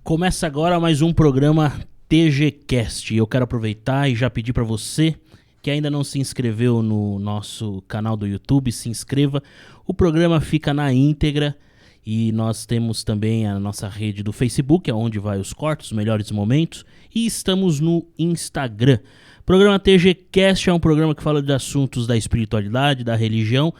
Começa agora mais um programa TGCast. Eu quero aproveitar e já pedir para você que ainda não se inscreveu no nosso canal do YouTube, se inscreva. O programa fica na íntegra e nós temos também a nossa rede do Facebook, onde vai os cortes, os melhores momentos, e estamos no Instagram. O programa TGCast é um programa que fala de assuntos da espiritualidade, da religião,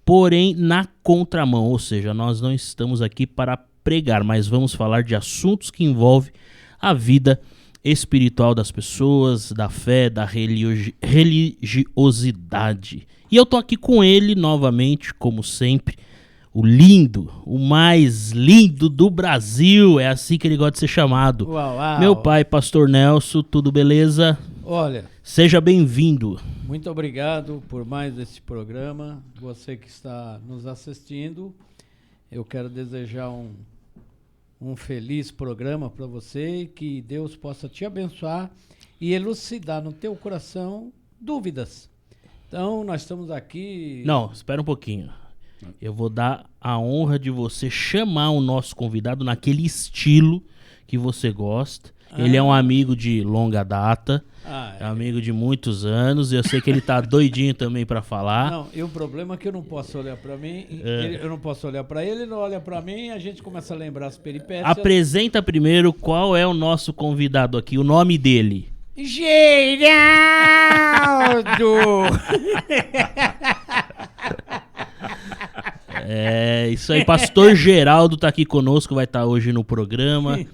porém na contramão, ou seja, nós não estamos aqui para pregar, mas vamos falar de assuntos que envolvem a vida espiritual das pessoas, da fé, da religiosidade. E eu tô aqui com ele novamente, como sempre, o lindo, o mais lindo do Brasil, é assim que ele gosta de ser chamado. Uau. Meu pai, Pastor Nelson, tudo beleza? Olha, seja bem-vindo. muito obrigado por mais esse programa. Você que está nos assistindo, eu quero desejar um feliz programa para você e que Deus possa te abençoar e elucidar no teu coração dúvidas. Então, nós estamos aqui... Não, espera um pouquinho. Eu vou dar a honra de você chamar o nosso convidado naquele estilo que você gosta. Ele é um amigo de longa data, é amigo de muitos anos, e eu sei que ele tá doidinho também para falar. Não, e o problema é que eu não posso olhar para mim, eu não posso olhar para ele não olha para mim, e a gente começa a lembrar as peripécias. Apresenta primeiro qual é o nosso convidado aqui, o nome dele. Geraldo! É isso aí, Pastor Geraldo tá aqui conosco, vai estar hoje no programa,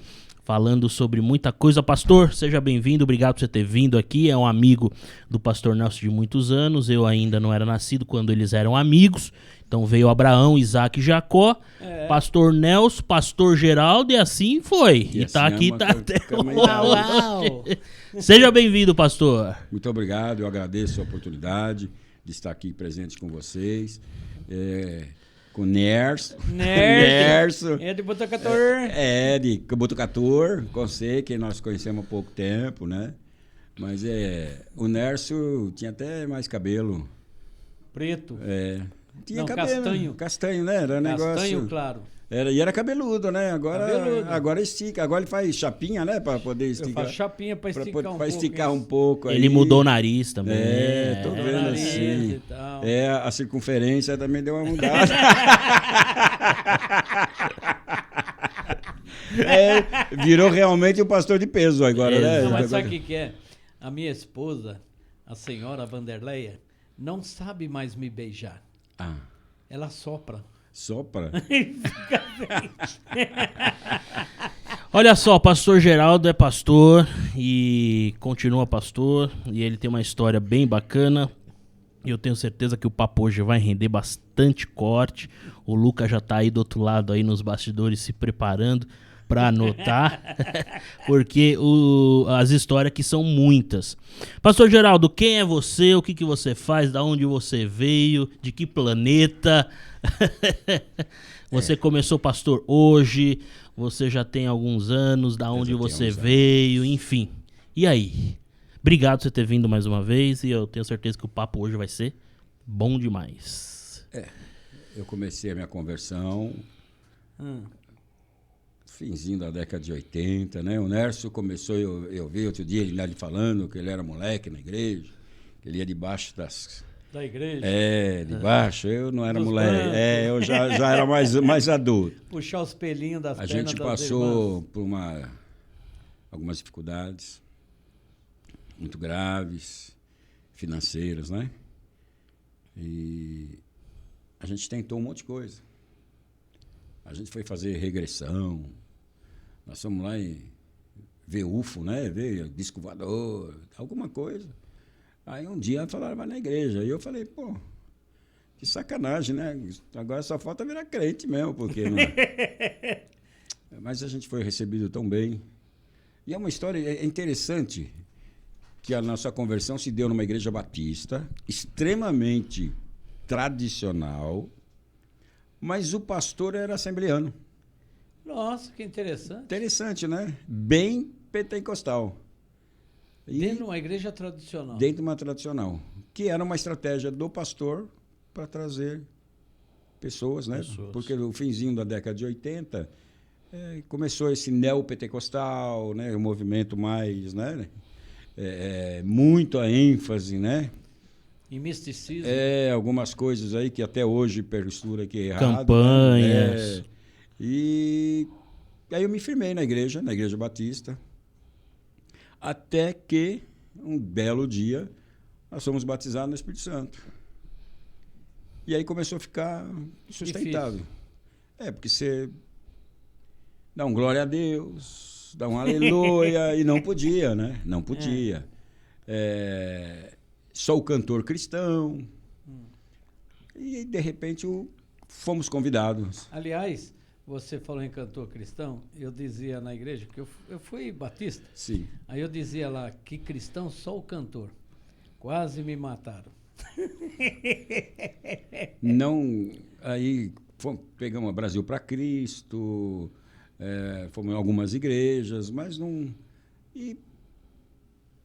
falando sobre muita coisa. Pastor, seja bem-vindo, obrigado por você ter vindo aqui. É um amigo do Pastor Nelson de muitos anos, eu ainda não era nascido quando eles eram amigos. Então veio Abraão, Isaac e Jacó, Pastor Nelson, Pastor Geraldo, e assim foi. E tá aqui, tá até hoje. Seja bem-vindo, pastor. Muito obrigado, eu agradeço a oportunidade de estar aqui presente com vocês. Com Nerso. É de Botucatu. De Botucatu, com você, que nós conhecemos há pouco tempo, né? Mas o Nerso tinha até mais cabelo. Preto. Tinha não, cabelo. Castanho, né? Era castanho, negócio... claro. E era cabeludo, né? Agora estica. Agora ele faz chapinha, né? Para poder esticar. Eu faço chapinha para esticar um pouco. Para esticar um pouco. Ele mudou o nariz também. Tô vendo assim. A circunferência também deu uma mudada. Virou realmente um pastor de peso agora, né? Não, mas sabe o que é? A minha esposa, a senhora Vanderleia, não sabe mais me beijar. Ela sopra. Sopra? Olha só, o Pastor Geraldo é pastor e continua pastor, e ele tem uma história bem bacana. E eu tenho certeza que o papo hoje vai render bastante corte. O Lucas já tá aí do outro lado aí nos bastidores se preparando para anotar, porque as histórias aqui são muitas. Pastor Geraldo, quem é você? O que você faz? Da onde você veio? De que planeta? Você começou pastor hoje? Você já tem alguns anos? Da onde você veio? Enfim. E aí? Obrigado por você ter vindo mais uma vez e eu tenho certeza que o papo hoje vai ser bom demais. Eu comecei a minha conversão finzinho da década de 80, né? O Nerso começou, eu vi outro dia ele falando que ele era moleque na igreja, que ele ia debaixo da igreja? Debaixo. Eu não era moleque. Eu já era mais adulto. Puxar os pelinhos das pernas. A gente passou por algumas dificuldades muito graves, financeiras, né? E a gente tentou um monte de coisa. A gente foi fazer regressão. Nós fomos lá ver UFO, né? Ver disco voador, alguma coisa. Aí um dia falaram, vai na igreja. E eu falei, pô, que sacanagem, né? Agora só falta virar crente mesmo, porque não... Mas a gente foi recebido tão bem. E é uma história interessante que a nossa conversão se deu numa igreja batista, extremamente tradicional, mas o pastor era assembleano. Nossa, que interessante. Interessante, né? Bem pentecostal. Dentro de uma igreja tradicional. Dentro de uma tradicional. Que era uma estratégia do pastor para trazer pessoas, né? Porque no finzinho da década de 80, Começou esse neopentecostal, né? O movimento mais, né? Muito a ênfase, né? E misticismo. Algumas coisas aí que até hoje persura que é errado. Campanhas. Né? E aí eu me firmei na Igreja Batista, até que um belo dia nós fomos batizados no Espírito Santo. E aí começou a ficar sustentável. Porque você dá um glória a Deus, dá um aleluia, e não podia, né? Não podia. Só o cantor cristão. E de repente fomos convidados. Aliás, você falou em cantor cristão, eu dizia na igreja, que eu fui batista. Sim. Aí eu dizia lá, que cristão só o cantor. Quase me mataram. Não, aí pegamos Brasil para Cristo, fomos em algumas igrejas, mas não... E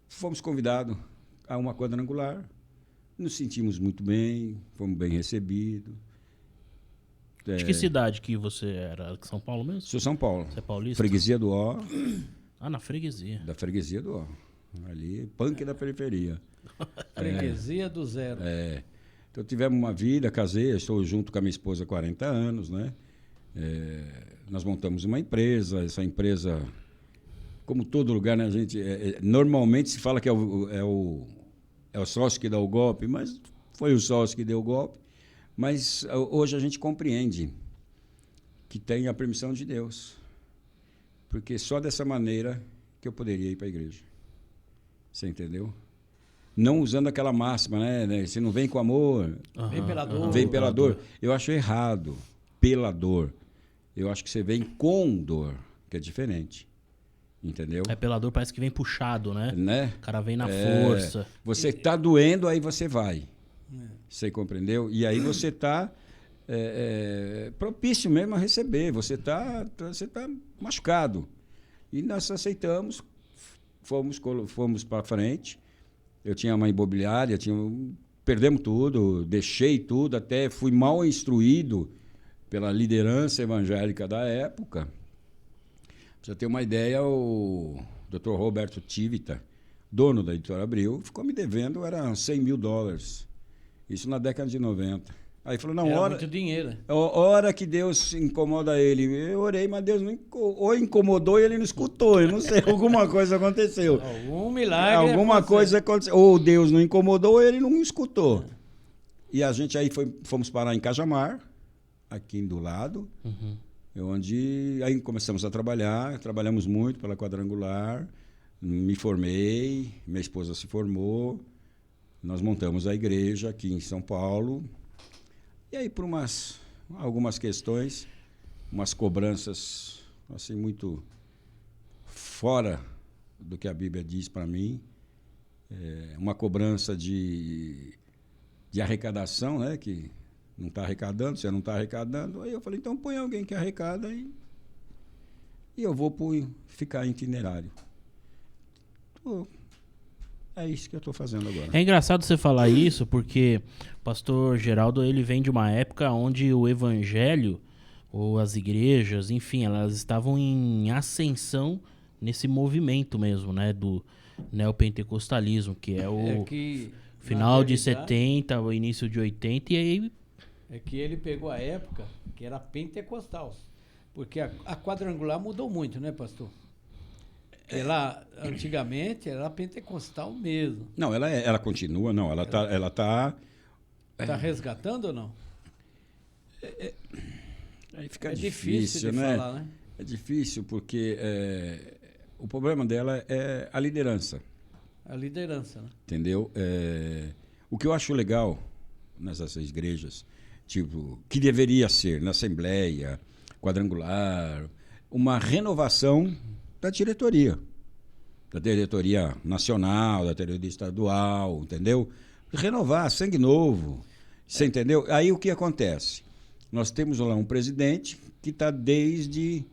fomos convidados a uma quadrangular, nos sentimos muito bem, fomos bem recebidos. De que cidade que você era? São Paulo mesmo? Sou São Paulo. Você é paulista? Freguesia do Ó. Na freguesia. Da Freguesia do Ó. Ali, punk da periferia. Freguesia do Zero. Então tivemos uma vida, casei, estou junto com a minha esposa há 40 anos, né? Nós montamos uma empresa, essa empresa, como todo lugar, né, a gente normalmente se fala que é o sócio que dá o golpe, mas foi o sócio que deu o golpe. Mas hoje a gente compreende que tem a permissão de Deus, porque só dessa maneira que eu poderia ir para a igreja. Você entendeu? Não usando aquela máxima, né? Se não vem com amor, Vem pela dor. vem pela dor. Eu acho errado, pela dor. Eu acho que você vem com dor, que é diferente. Entendeu? Pela dor parece que vem puxado, né? O cara vem na força. Você está doendo, aí você vai. Você compreendeu? E aí você está propício mesmo a receber. Você tá machucado. E nós aceitamos, fomos para frente. Eu tinha uma imobiliária, perdemos tudo, deixei tudo, até fui mal instruído pela liderança evangélica da época. Pra você ter uma ideia, o Dr. Roberto Tivita, dono da Editora Abril, ficou me devendo, era $100 mil. Isso na década de 90. Aí falou, não, era muito dinheiro. Hora que Deus incomoda ele. Eu orei, mas Deus não ou incomodou e ele não escutou. Eu não sei, alguma coisa aconteceu. Algum milagre Alguma coisa aconteceu. Ou Deus não incomodou ou ele não escutou. E a gente aí fomos parar em Cajamar, aqui do lado, onde aí começamos a trabalhar, trabalhamos muito pela quadrangular, me formei, minha esposa se formou, nós montamos a igreja aqui em São Paulo. E aí, por algumas questões, umas cobranças assim, muito fora do que a Bíblia diz para mim, uma cobrança de arrecadação, né? Que não está arrecadando, você não está arrecadando. Aí eu falei, então põe alguém que arrecada e eu vou ficar em itinerário. É isso que eu estou fazendo agora. É engraçado você falar isso, porque o pastor Geraldo ele vem de uma época onde o evangelho, ou as igrejas, enfim, elas estavam em ascensão nesse movimento mesmo, né? Do neopentecostalismo, que é o final de 70, o início de 80, e aí... É que ele pegou a época que era pentecostal. Porque a quadrangular mudou muito, né, pastor? Ela, antigamente, era pentecostal mesmo. Não, ela continua, não. Ela tá... Está resgatando ou não? Aí fica difícil, né? Falar, né? É difícil porque o problema dela é a liderança. A liderança, né? Entendeu? O que eu acho legal nessas igrejas, tipo, que deveria ser na Assembleia, quadrangular, uma renovação da diretoria nacional, da diretoria estadual, entendeu? Renovar, sangue novo, você entendeu? Aí o que acontece? Nós temos lá um presidente que está desde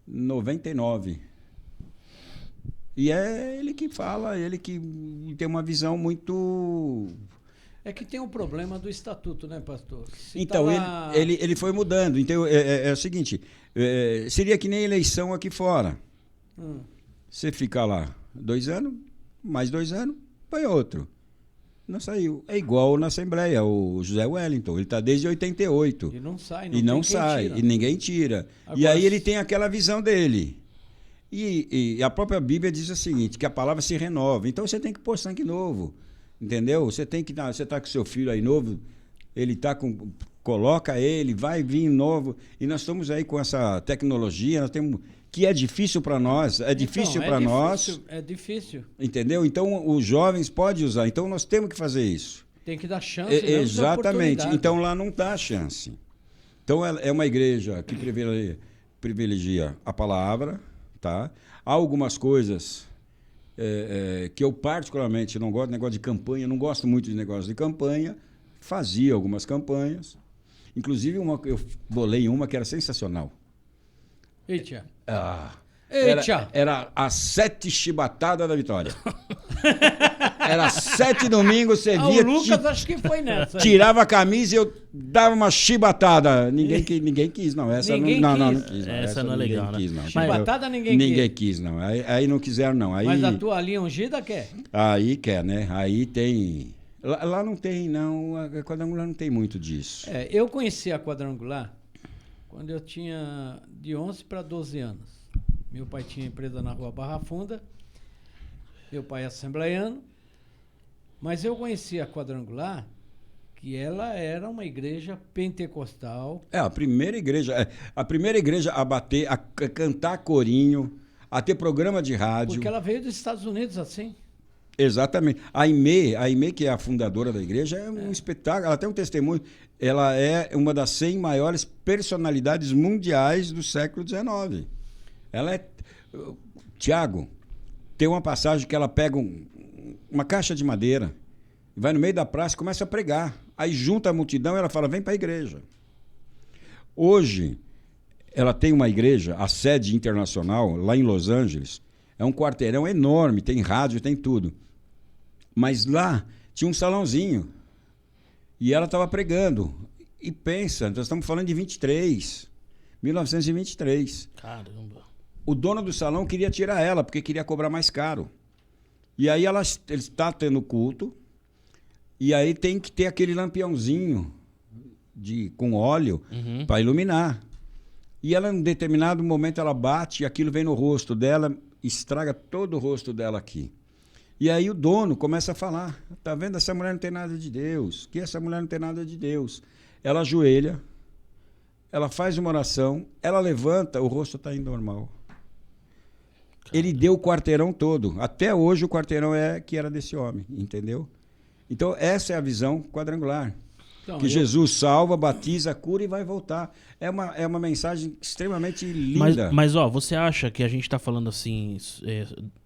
99. E é ele que fala, ele que tem uma visão muito É que tem um problema do estatuto, né, pastor? Se Então, tá lá... ele foi mudando. Então, é o seguinte, seria que nem eleição aqui fora. Você fica lá 2 anos, mais 2 anos, põe outro. Não saiu. É igual na Assembleia, o José Wellington. Ele está desde 88. E não sai, E não sai, e ninguém tira. Agora, e aí ele tem aquela visão dele. E a própria Bíblia diz o seguinte, que a palavra se renova. Então você tem que pôr sangue novo. Entendeu? Você tem que você está com seu filho aí novo, ele está com. Coloca ele, vai vir novo. E nós estamos aí com essa tecnologia, nós temos. Que é difícil para nós, difícil para nós. É difícil. Entendeu? Então os jovens podem usar. Então nós temos que fazer isso. Tem que dar chance. Exatamente. Então lá não dá chance. Então é uma igreja que privilegia a palavra, tá? Há algumas coisas que eu particularmente não gosto, negócio de campanha, não gosto muito de negócio de campanha, fazia algumas campanhas, inclusive eu bolei uma que era sensacional. Eita. Era a 7 chibatadas da vitória. Era 7 domingos, você via... O Lucas acho que foi nessa. Tirava a camisa e eu dava uma chibatada. Ninguém quis, não. Essa ninguém não quis. quis. Não. Essa não é legal, quis, né? não. Chibatada ninguém quis, não. Aí não quiseram, não. Aí, mas a tua linha ungida quer? Aí quer, né? Aí tem... Lá não tem, não. A quadrangular não tem muito disso. Eu conheci a quadrangular quando eu tinha de 11 para 12 anos. Meu pai tinha empresa na rua Barra Funda. Meu pai é assembleiano. Mas eu conheci a quadrangular, que ela era uma igreja pentecostal. A primeira igreja a bater, a cantar corinho, a ter programa de rádio. Porque ela veio dos Estados Unidos assim. Exatamente. A Aimee, que é a fundadora da igreja, é um espetáculo. Ela tem um testemunho. Ela é uma das 100 maiores personalidades mundiais do século XIX. Ela é... Tiago, tem uma passagem que ela pega uma caixa de madeira, vai no meio da praça e começa a pregar. Aí junta a multidão e ela fala, vem para a igreja. Hoje, ela tem uma igreja, a sede internacional, lá em Los Angeles. É um quarteirão enorme, tem rádio, tem tudo. Mas lá tinha um salãozinho. E ela estava pregando. E pensa, nós estamos falando de 1923. Caramba. O dono do salão queria tirar ela, porque queria cobrar mais caro. E aí ele está tendo culto, e aí tem que ter aquele lampiãozinho com óleo para iluminar. E ela, em determinado momento, ela bate e aquilo vem no rosto dela, estraga todo o rosto dela aqui. E aí o dono começa a falar, tá vendo? Essa mulher não tem nada de Deus, que essa mulher não tem nada de Deus. Ela ajoelha, ela faz uma oração, ela levanta, o rosto está indo normal. Ele deu o quarteirão todo. Até hoje o quarteirão que era desse homem, entendeu? Então essa é a visão quadrangular. Então, que Jesus salva, batiza, cura e vai voltar. É uma mensagem extremamente linda. Mas você acha que a gente está falando assim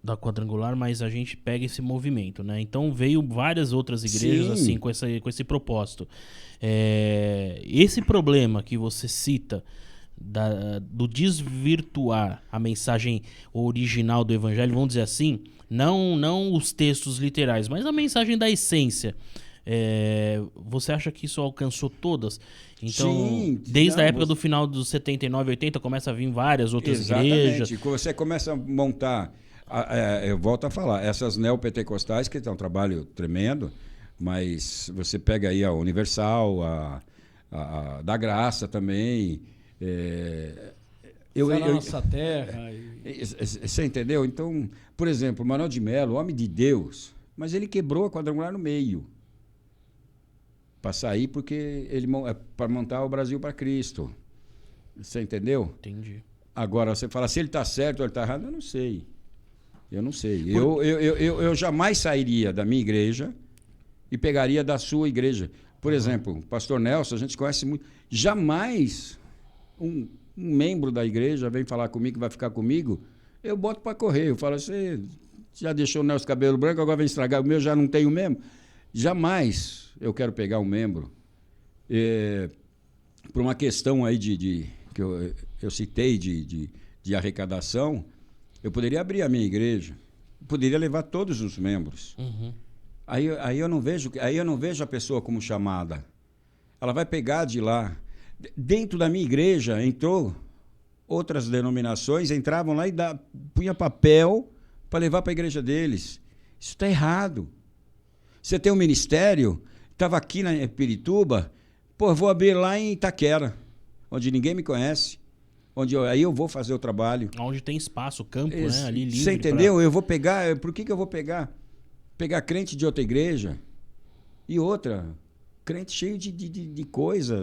da quadrangular, mas a gente pega esse movimento, né? Então veio várias outras igrejas assim com esse propósito. Esse problema que você cita do desvirtuar a mensagem original do evangelho, vamos dizer assim, não os textos literais, mas a mensagem da essência. Você acha que isso alcançou todas? Então, sim, desde a época do final dos 79, 80, começa a vir várias outras igrejas. Você começa a montar, eu volto a falar, essas neopentecostais, que é um trabalho tremendo, mas você pega aí a Universal, a da Graça também. Nossa terra. Você entendeu? Então, por exemplo, Manuel de Melo, homem de Deus, mas ele quebrou a quadrangular no meio. Para sair, porque para montar o Brasil para Cristo. Você entendeu? Entendi. Agora, você fala, se ele está certo ou ele está errado, eu não sei. Eu jamais sairia da minha igreja e pegaria da sua igreja. Por exemplo, o pastor Nelson, a gente conhece muito. Jamais um membro da igreja vem falar comigo, que vai ficar comigo, eu boto para correr. Eu falo, você já deixou o Nelson cabelo branco, agora vem estragar o meu, já não tenho mesmo. Jamais eu quero pegar um membro por uma questão aí que eu citei de arrecadação. Eu poderia abrir a minha igreja, poderia levar todos os membros. Aí eu não vejo a pessoa como chamada. Ela vai pegar de lá. Dentro da minha igreja entrou outras denominações, entravam lá e punha papel para levar para a igreja deles. Isso está errado. Você tem um ministério, estava aqui na Pirituba, pô, vou abrir lá em Itaquera, onde ninguém me conhece, aí eu vou fazer o trabalho. Onde tem espaço, campo, né? Ali livre. Você entendeu? Eu vou pegar, por que eu vou pegar? Pegar crente de outra igreja e outra, crente cheio de coisa.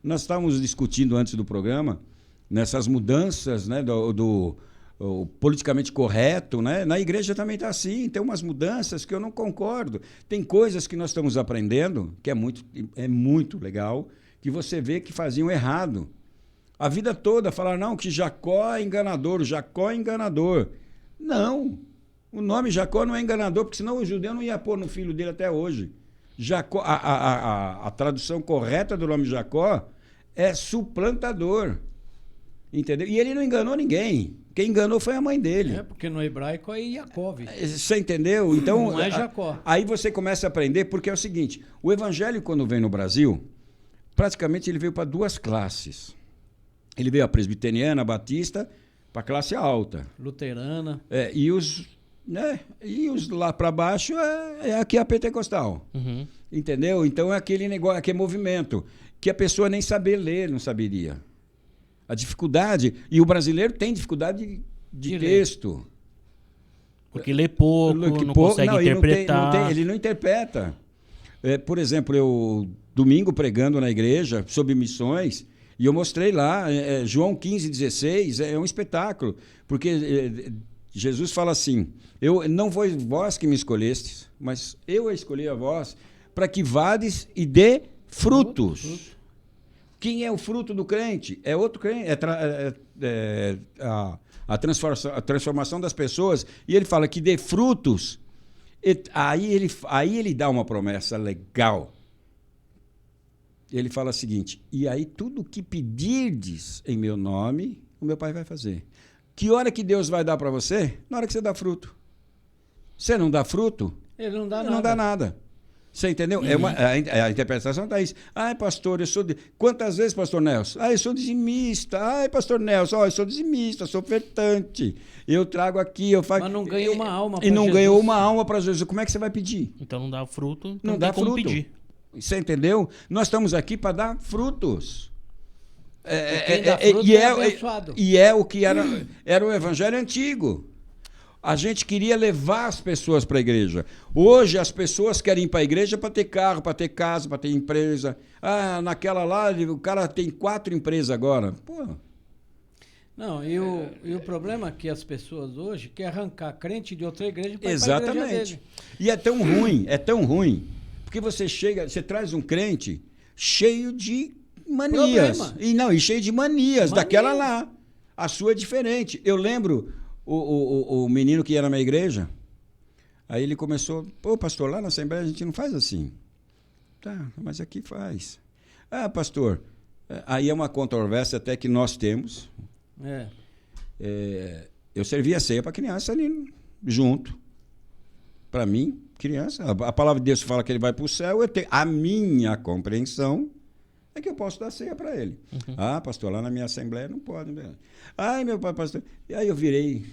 Nós estávamos discutindo antes do programa, nessas mudanças, né, o politicamente correto, né? Na igreja também está assim, tem umas mudanças que eu não concordo. Tem coisas que nós estamos aprendendo, que é muito legal, que você vê que faziam errado. A vida toda falaram, não, que Jacó é enganador, Jacó é enganador. Não, o nome Jacó não é enganador, porque senão o judeu não ia pôr no filho dele até hoje. Jacó, a tradução correta do nome Jacó é suplantador. Entendeu? E ele não enganou ninguém. Quem enganou foi a mãe dele. Porque no hebraico é Yaakov. Você entendeu? Então, não é Jacó. Aí você começa a aprender, porque é o seguinte, o evangelho, quando vem no Brasil, praticamente ele veio para duas classes. Ele veio a presbiteriana, a batista, para a classe alta. Luterana. E os lá para baixo aqui a pentecostal. Uhum. Entendeu? Então é aquele negócio, aquele movimento, que a pessoa nem saber ler não saberia. A dificuldade, e o brasileiro tem dificuldade de texto. Porque lê pouco, não consegue interpretar. Ele não interpreta. Por exemplo, eu, domingo, pregando na igreja, sobre missões, e eu mostrei lá, João 15:16, é um espetáculo, porque Jesus fala assim, não foi vós que me escolhestes, mas eu escolhi a vós, para que vades e dê frutos. Quem é o fruto do crente? É outro crente. A transformação das pessoas. E ele fala que dê frutos. Aí ele dá uma promessa legal. Ele fala o seguinte, e aí tudo que pedirdes em meu nome, o meu Pai vai fazer. Que hora que Deus vai dar para você? Na hora que você dá fruto. Você não dá fruto? Ele não dá nada. Não dá nada. Você entendeu? Uhum. A interpretação está isso. Ai, pastor, eu sou... Quantas vezes, pastor Nelson? Eu sou dizimista. Ai, pastor Nelson, eu sou dizimista, sou ofertante. Eu trago aqui, eu faço... Mas não ganha uma alma para Jesus. E não ganhou uma alma para Jesus. Como é que você vai pedir? Então não dá fruto, não dá fruto. Pedir. Você entendeu? Nós estamos aqui para dar frutos. Quem dá fruto é abençoado. E é o que era o evangelho antigo. A gente queria levar as pessoas para a igreja. Hoje as pessoas querem ir para a igreja para ter carro, para ter casa, para ter empresa. Naquela lá, o cara tem 4 empresas agora. Pô. Não, e o problema é que as pessoas hoje querem arrancar crente de outra igreja para ir para a igreja dele. E é tão ruim, porque você traz um crente cheio de manias. E cheio de manias daquela lá. A sua é diferente. Eu lembro... O menino que ia na minha igreja, aí ele começou, pô, pastor, lá na Assembleia a gente não faz assim. Tá, mas aqui faz. Pastor, aí é uma controvérsia até que nós temos. Eu servia a ceia para criança ali junto. Para mim, criança, a palavra de Deus fala que ele vai para o céu, eu tenho a minha compreensão é que eu posso dar ceia para ele. Uhum. Pastor, lá na minha Assembleia não pode. Ai, meu pai, pastor. E aí eu virei,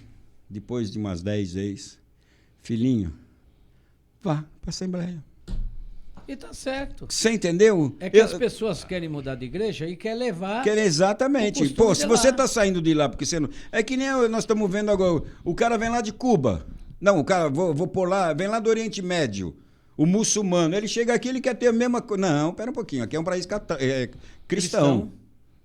depois de umas 10 vezes, filhinho, vá para a Assembleia. E tá certo. Você entendeu? É que as pessoas querem mudar de igreja e querem levar... Exatamente. Pô, se você está saindo de lá, porque você não... É que nem nós estamos vendo agora, o cara vem lá de Cuba. Não, o cara, vou pôr lá, vem lá do Oriente Médio. O muçulmano, ele chega aqui, ele quer ter a mesma coisa. Não, pera um pouquinho, aqui é um país cristão.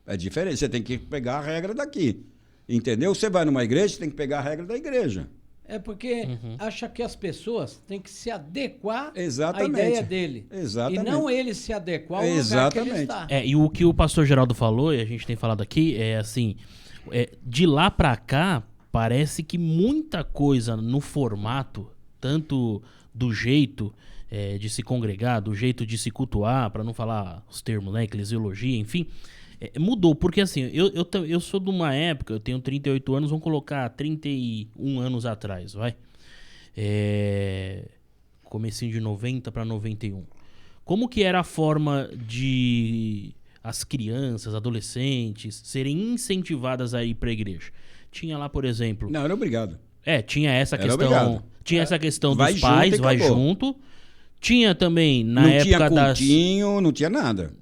É diferente, você tem que pegar a regra daqui. Entendeu? Você vai numa igreja, você tem que pegar a regra da igreja. É porque acha que as pessoas têm que se adequar à Exatamente. ideia dele. Exatamente. E não ele se adequar ao lugar que ele está. E o que o pastor Geraldo falou, e a gente tem falado aqui, é assim, de lá pra cá, parece que muita coisa no formato, tanto do jeito... de se congregar, do jeito de se cultuar, para não falar os termos, né, eclesiologia, enfim, mudou, porque assim, eu sou de uma época, eu tenho 38 anos, vamos colocar 31 anos atrás, vai, comecinho de 90 para 91. Como que era a forma de as crianças, adolescentes, serem incentivadas a ir para a igreja? Tinha lá, por exemplo... Não, era obrigado. Tinha essa Era questão... obrigado. Tinha essa questão Vai dos junto pais, e vai acabou. junto. Tinha também, na não época tinha cultinho, não tinha nada.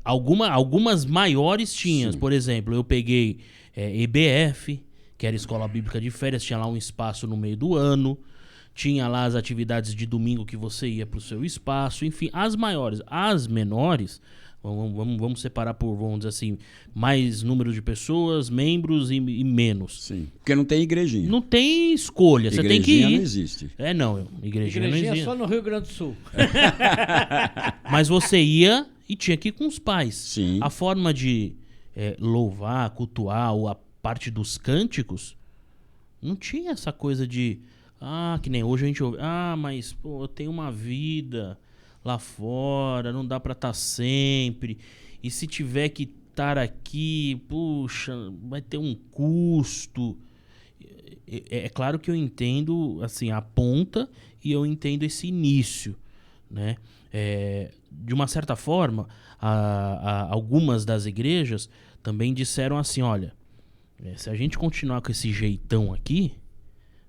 algumas maiores tinhas. Sim. Por exemplo, eu peguei EBF, que era Escola Bíblica de Férias, tinha lá um espaço no meio do ano. Tinha lá as atividades de domingo que você ia pro seu espaço. Enfim, as maiores. As menores... Vamos separar por, vamos dizer assim, mais número de pessoas, membros e menos. Sim. Porque não tem igrejinha. Não tem escolha, você tem que ir. Não existe. Igrejinha não existe. Só no Rio Grande do Sul. Mas você ia e tinha que ir com os pais. Sim. A forma de louvar, cultuar, ou a parte dos cânticos, não tinha essa coisa de... que nem hoje a gente ouve. Mas pô, eu tenho uma vida... lá fora, não dá pra estar sempre. E se tiver que estar aqui, puxa, vai ter um custo. É claro que eu entendo assim, a ponta e eu entendo esse início, né? De uma certa forma, algumas das igrejas também disseram assim, olha, se a gente continuar com esse jeitão aqui,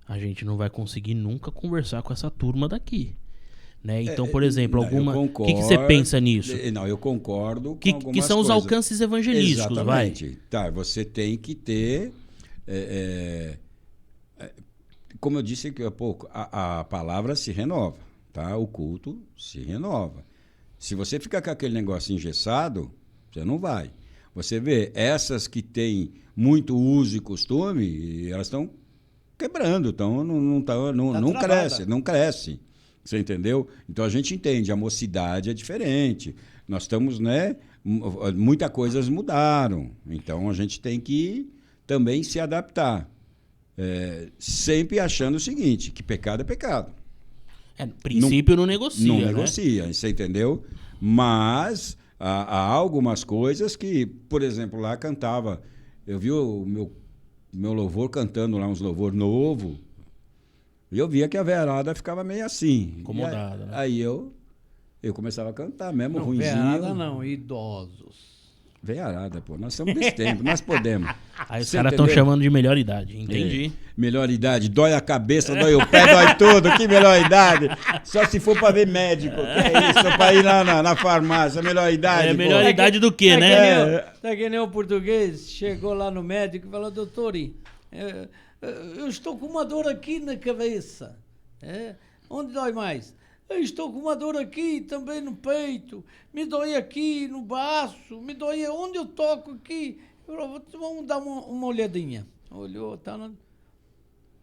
a gente não vai conseguir nunca conversar com essa turma daqui. Né? Então, por exemplo, o que você pensa nisso? Não, eu concordo com algumas que são os coisas. alcances evangelísticos, Exatamente. vai. Tá, você tem que ter... como eu disse aqui há pouco, a palavra se renova, tá? O culto se renova. Se você ficar com aquele negócio engessado, você não vai. Você vê, essas que têm muito uso e costume, elas estão quebrando, não cresce, não cresce. Você entendeu? Então a gente entende, a mocidade é diferente. Nós estamos, né? Muitas coisas mudaram. Então a gente tem que também se adaptar. Sempre achando o seguinte, que pecado é pecado. Princípio não negocia. Não né? negocia, você entendeu? Mas há algumas coisas que, por exemplo, lá cantava. Eu vi o meu louvor cantando lá uns louvor novo. E eu via que a veiarada ficava meio assim. Incomodada. Aí eu começava a cantar mesmo, não, ruimzinho. Veiarada não, idosos. Veiarada, pô. Nós estamos desse tempo, nós podemos. Aí os caras estão chamando de melhor idade, entendi. Melhor idade, dói a cabeça, dói o pé, dói tudo. Que melhor idade? Só se for pra ver médico. Que é isso? Pra ir lá na farmácia, melhor idade. Melhor idade do que, né? Tá que nem o português, chegou lá no médico e falou, doutor, eu estou com uma dor aqui na cabeça. Onde dói mais? Eu estou com uma dor aqui, também no peito. Me dói aqui, no baço. Me dói onde eu toco aqui. Vamos dar uma olhadinha. Olhou, tá na...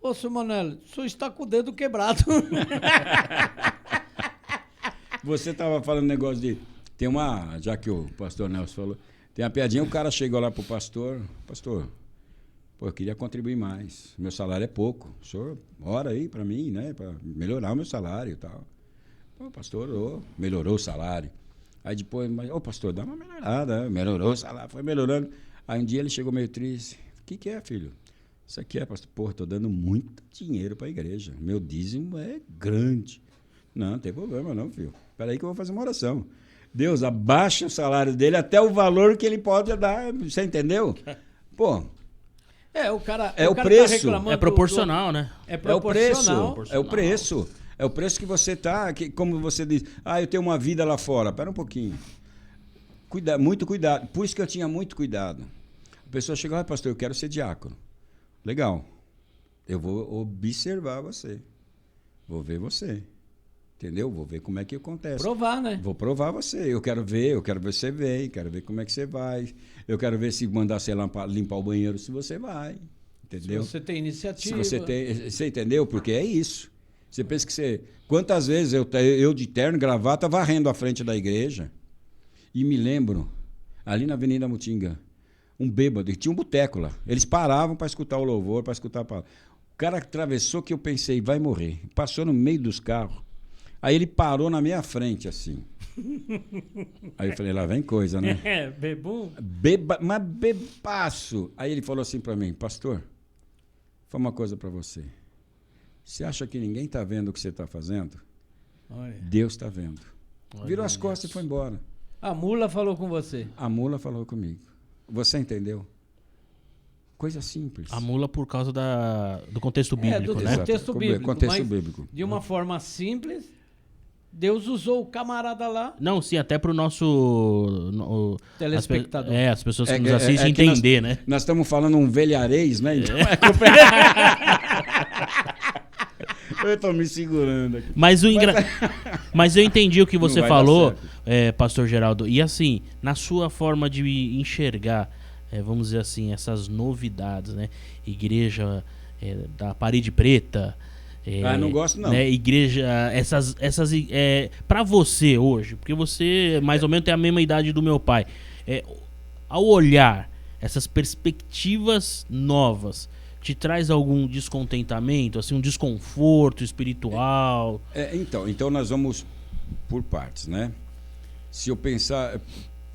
Ô, seu Manel, o senhor está com o dedo quebrado. Você estava falando negócio de... Tem uma... Já que o pastor Nelson falou... Tem uma piadinha, o cara chegou lá pro pastor... Pastor... Pô, eu queria contribuir mais. Meu salário é pouco. O senhor ora aí para mim, né? Para melhorar o meu salário e tal. Pô, o pastor melhorou o salário. Aí depois, pastor, dá uma melhorada. Melhorou o salário, foi melhorando. Aí um dia ele chegou meio triste. O que é, filho? Isso aqui é, pastor. Pô, tô dando muito dinheiro para a igreja. Meu dízimo é grande. Não tem problema não, filho. Espera aí que eu vou fazer uma oração. Deus, abaixa o salário dele até o valor que ele pode dar. Você entendeu? Pô... o cara o preço. Tá reclamando é proporcional, né? É proporcional. É o preço. É o preço que você tá, como você diz, eu tenho uma vida lá fora. Pera um pouquinho. Muito cuidado. Por isso que eu tinha muito cuidado. A pessoa chega, pastor, eu quero ser diácono. Legal. Eu vou observar você. Vou ver você. Entendeu? Vou ver como é que acontece. Provar, né? Vou provar você. Eu quero ver você vem, quero ver como é que você vai. Eu quero ver se mandar você limpar o banheiro, se você vai. Entendeu? Se você tem iniciativa. Você entendeu? Porque é isso. Você pensa que você... Quantas vezes eu de terno e gravata varrendo à frente da igreja e me lembro, ali na Avenida Mutinga, um bêbado, tinha um boteco lá. Eles paravam para escutar o louvor, para escutar a palavra. O cara atravessou que eu pensei, vai morrer. Passou no meio dos carros. Aí ele parou na minha frente, assim. Aí eu falei, lá vem coisa, né? Bebum? Mas bebaço. Aí ele falou assim para mim, pastor, foi uma coisa para você. Você acha que ninguém está vendo o que você está fazendo? Olha. Deus está vendo. Olha Virou as isso. costas e foi embora. A mula falou com você. A mula falou comigo. Você entendeu? Coisa simples. A mula por causa do contexto bíblico, do né? Exato. contexto bíblico. Contexto mas bíblico. de uma forma simples, Deus usou o camarada lá, Não, sim, até pro nosso telespectador. as pessoas que É nos que- assistem é que entender, né? Nós estamos falando um velharês, né? Então eu estou me segurando aqui. Mas eu entendi o que Não você vai dar falou, certo. Pastor Geraldo. E assim, na sua forma de enxergar, vamos dizer assim, essas novidades, né? Igreja da parede preta. Não gosto, não. Né? Igreja, essas para você hoje, porque você mais ou menos tem a mesma idade do meu pai. Ao olhar essas perspectivas novas, te traz algum descontentamento, assim, um desconforto espiritual? Então nós vamos por partes, né? Se eu pensar...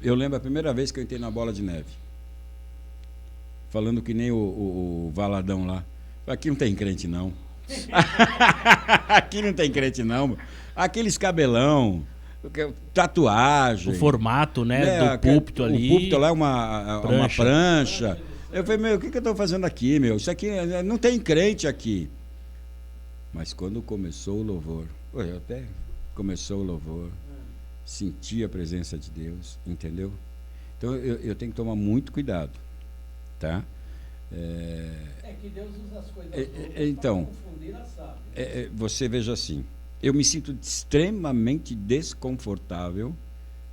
Eu lembro a primeira vez que eu entrei na Bola de Neve. Falando que nem o Valadão lá. Aqui não tem crente, não. Aqui não tem crente, não. Aqueles cabelão, tatuagem. O formato, né, do púlpito ali. O púlpito lá é uma prancha. Eu falei, o que eu estou fazendo aqui, meu? Isso aqui não tem crente aqui. Mas quando começou o louvor, começou o louvor, senti a presença de Deus, entendeu? Então eu tenho que tomar muito cuidado, tá? Que Deus usa as coisas então, para confundir a sábia. Você veja assim, eu me sinto extremamente desconfortável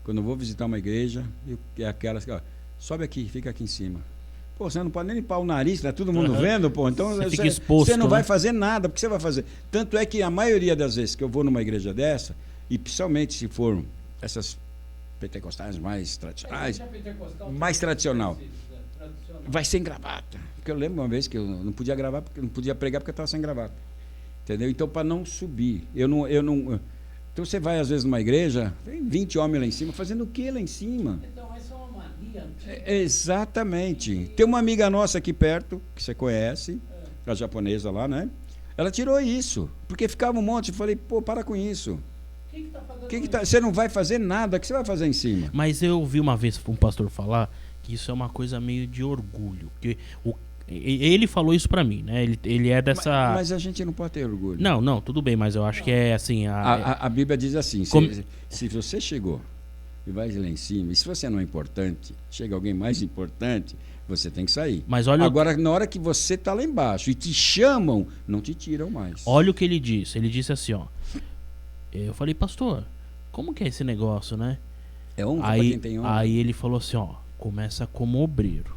quando eu vou visitar uma igreja e aquelas que, sobe aqui, fica aqui em cima. Pô, você não pode nem limpar o nariz, tá todo mundo vendo, pô. Então você fica exposto, você não vai né? fazer nada, porque você vai fazer. Tanto é que a maioria das vezes que eu vou numa igreja dessa, e principalmente se for essas pentecostais mais tradicionais, mais tradicional, vai sem gravata. Porque eu lembro uma vez que eu não podia gravar, porque não podia pregar porque eu estava sem gravata. Entendeu? Então, para não subir, eu não. Então você vai às vezes numa igreja, tem 20 homens lá em cima, fazendo o que lá em cima? Então, essa é uma mania antiga. Exatamente. Tem uma amiga nossa aqui perto, que você conhece, a japonesa lá, né? Ela tirou isso, porque ficava um monte. Eu falei, pô, para com isso. Quem está fazendo Você não vai fazer nada, o que você vai fazer em cima? Mas eu ouvi uma vez um pastor falar que isso é uma coisa meio de orgulho. Que ele falou isso pra mim, né? Ele é dessa... Mas a gente não pode ter orgulho. Não, tudo bem, mas eu acho que é assim... A Bíblia diz assim, se você chegou e vai lá em cima, e se você não é importante, chega alguém mais importante, você tem que sair. Mas olha agora, na hora que você está lá embaixo e te chamam, não te tiram mais. Olha o que ele disse. Ele disse assim, ó... Eu falei, pastor, como que é esse negócio, né? É honra para quem tem honra. Aí ele falou assim, ó... Começa como obreiro.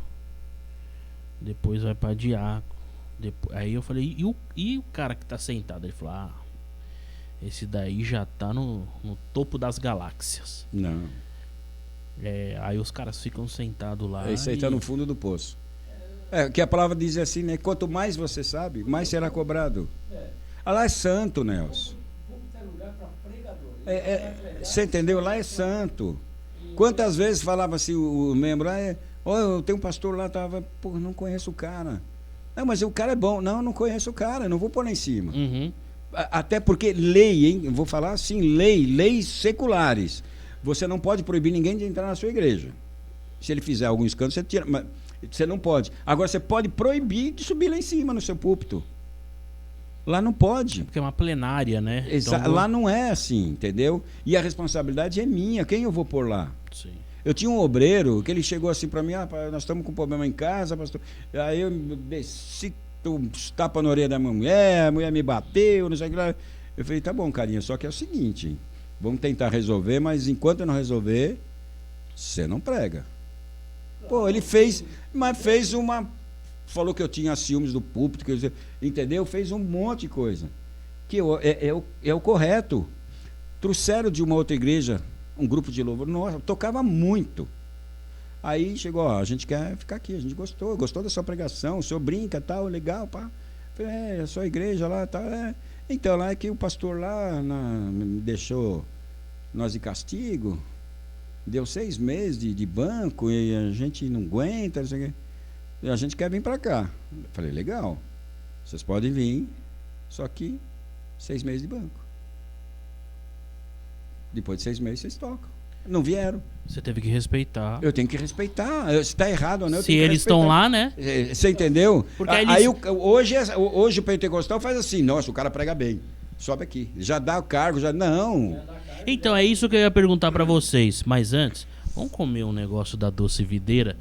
Depois vai para diácono. Aí eu falei, e o cara que tá sentado? Ele falou, esse daí já tá no topo das galáxias. Não. Aí os caras ficam sentados lá. Esse aí tá no fundo do poço. Que a palavra diz assim, né? Quanto mais você sabe, mais será cobrado. Lá é santo, Nelson. Você entendeu? Lá é santo. Quantas vezes falava assim o membro, eu tenho um pastor lá, não conheço o cara. Não, mas o cara é bom. Não conheço o cara, não vou pôr lá em cima. Uhum. Até porque lei, hein? Eu vou falar assim, leis seculares. Você não pode proibir ninguém de entrar na sua igreja. Se ele fizer algum escândalo, você tira. Mas você não pode. Agora, você pode proibir de subir lá em cima no seu púlpito. Lá não pode. Porque é uma plenária, né? Então, lá não é assim, entendeu? E a responsabilidade é minha. Quem eu vou pôr lá? Sim. Eu tinha um obreiro que ele chegou assim para mim, nós estamos com problema em casa, pastor. Aí eu desci, tapa na orelha da mulher, a mulher me bateu, não sei o que lá. Eu falei, tá bom, carinha, só que é o seguinte, vamos tentar resolver, mas enquanto eu não resolver, você não prega. Pô, ele fez uma... Falou que eu tinha ciúmes do púlpito, entendeu? Fez um monte de coisa. Que é o correto. Trouxeram de uma outra igreja um grupo de louvor. Nossa, tocava muito. Aí chegou, a gente quer ficar aqui, a gente gostou da sua pregação, o senhor brinca, tal, legal, pá. Falei, a sua igreja lá, tal. Então, lá é que o pastor lá me deixou nós de castigo, deu 6 meses de banco e a gente não aguenta, não sei o quê. E a gente quer vir para cá. Falei, legal, vocês podem vir, só que 6 meses de banco. Depois de 6 meses, vocês tocam. Não vieram. Você teve que respeitar. Eu tenho que respeitar. Se está errado ou não, eu Se tenho que eles estão respeitar. lá, né? Você entendeu? Porque Aí hoje o pentecostal faz assim, nossa, o cara prega bem. Sobe aqui. Já dá o cargo, já. Não. Então, é isso que eu ia perguntar pra vocês. Mas antes, vamos comer um negócio da Doce Videira.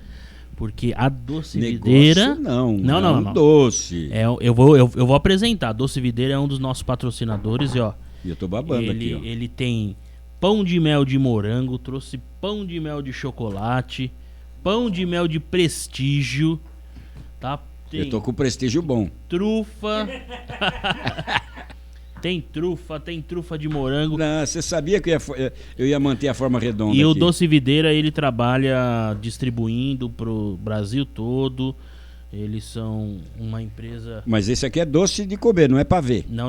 Porque a Doce Videira... Não. Não. Doce. Eu vou apresentar. A Doce Videira é um dos nossos patrocinadores. E ó, E eu tô babando aqui, ó. ele tem pão de mel de morango, trouxe pão de mel de chocolate, pão de mel de prestígio, tá? Tem Eu tô com prestígio bom. trufa. Tem trufa de morango. Não, você sabia que eu ia manter a forma redonda E aqui. o Doce Videira, ele trabalha distribuindo pro Brasil todo. Eles são uma empresa... Mas esse aqui é doce de comer, não é pra ver. Não.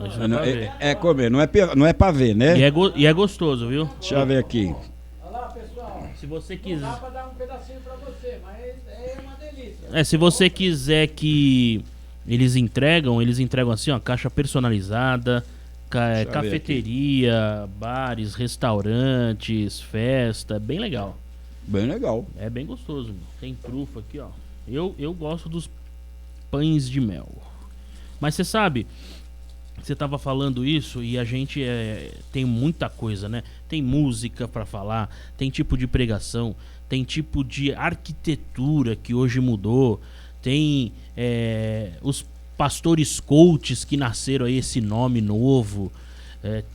Isso não é pra ver. É comer, não é pra ver, né? E é gostoso, viu? Deixa eu ver aqui. Olha lá, pessoal. Se você Não quiser... dá pra dar um pedacinho pra você, mas é uma delícia. Se você quiser que eles entregam assim, ó, caixa personalizada, eu ver cafeteria, bares, restaurantes, festa, bem legal. Bem legal. É bem gostoso, meu. Tem trufa aqui, ó. Eu gosto dos pães de mel. Mas você sabe, você tava falando isso e a gente tem muita coisa, né? Tem música pra falar, tem tipo de pregação, tem tipo de arquitetura que hoje mudou, tem os pastores coaches que nasceram aí, esse nome novo,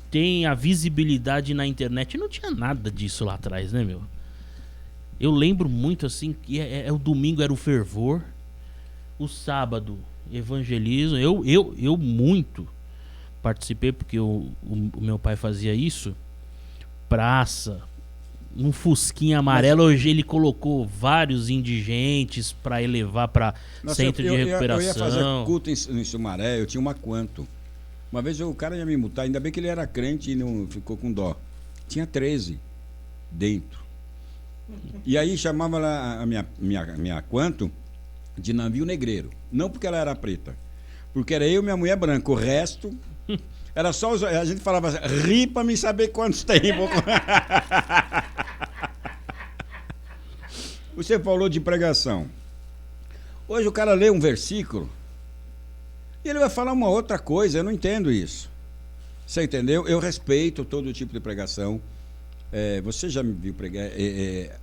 tem a visibilidade na internet. Não tinha nada disso lá atrás, né, meu? Eu lembro muito assim que o domingo era o fervor, o sábado evangelismo. Eu muito participei porque o meu pai fazia isso. Praça, um fusquinha amarelo. Hoje ele colocou vários indigentes para elevar para centro de recuperação. Eu ia fazer culto em Sumaré, eu tinha uma Quanto. Uma vez o cara ia me multar, ainda bem que ele era crente e não ficou com dó. Tinha 13 dentro. E aí chamava a minha Quanto de navio negreiro. Não porque ela era preta, porque era eu e minha mulher branca. O resto era só a gente falava assim, ri pra me saber quantos tem. Você falou de pregação. Hoje o cara lê um versículo e ele vai falar uma outra coisa. Eu não entendo isso. Você entendeu? Eu respeito todo tipo de pregação. Você já me viu pregar.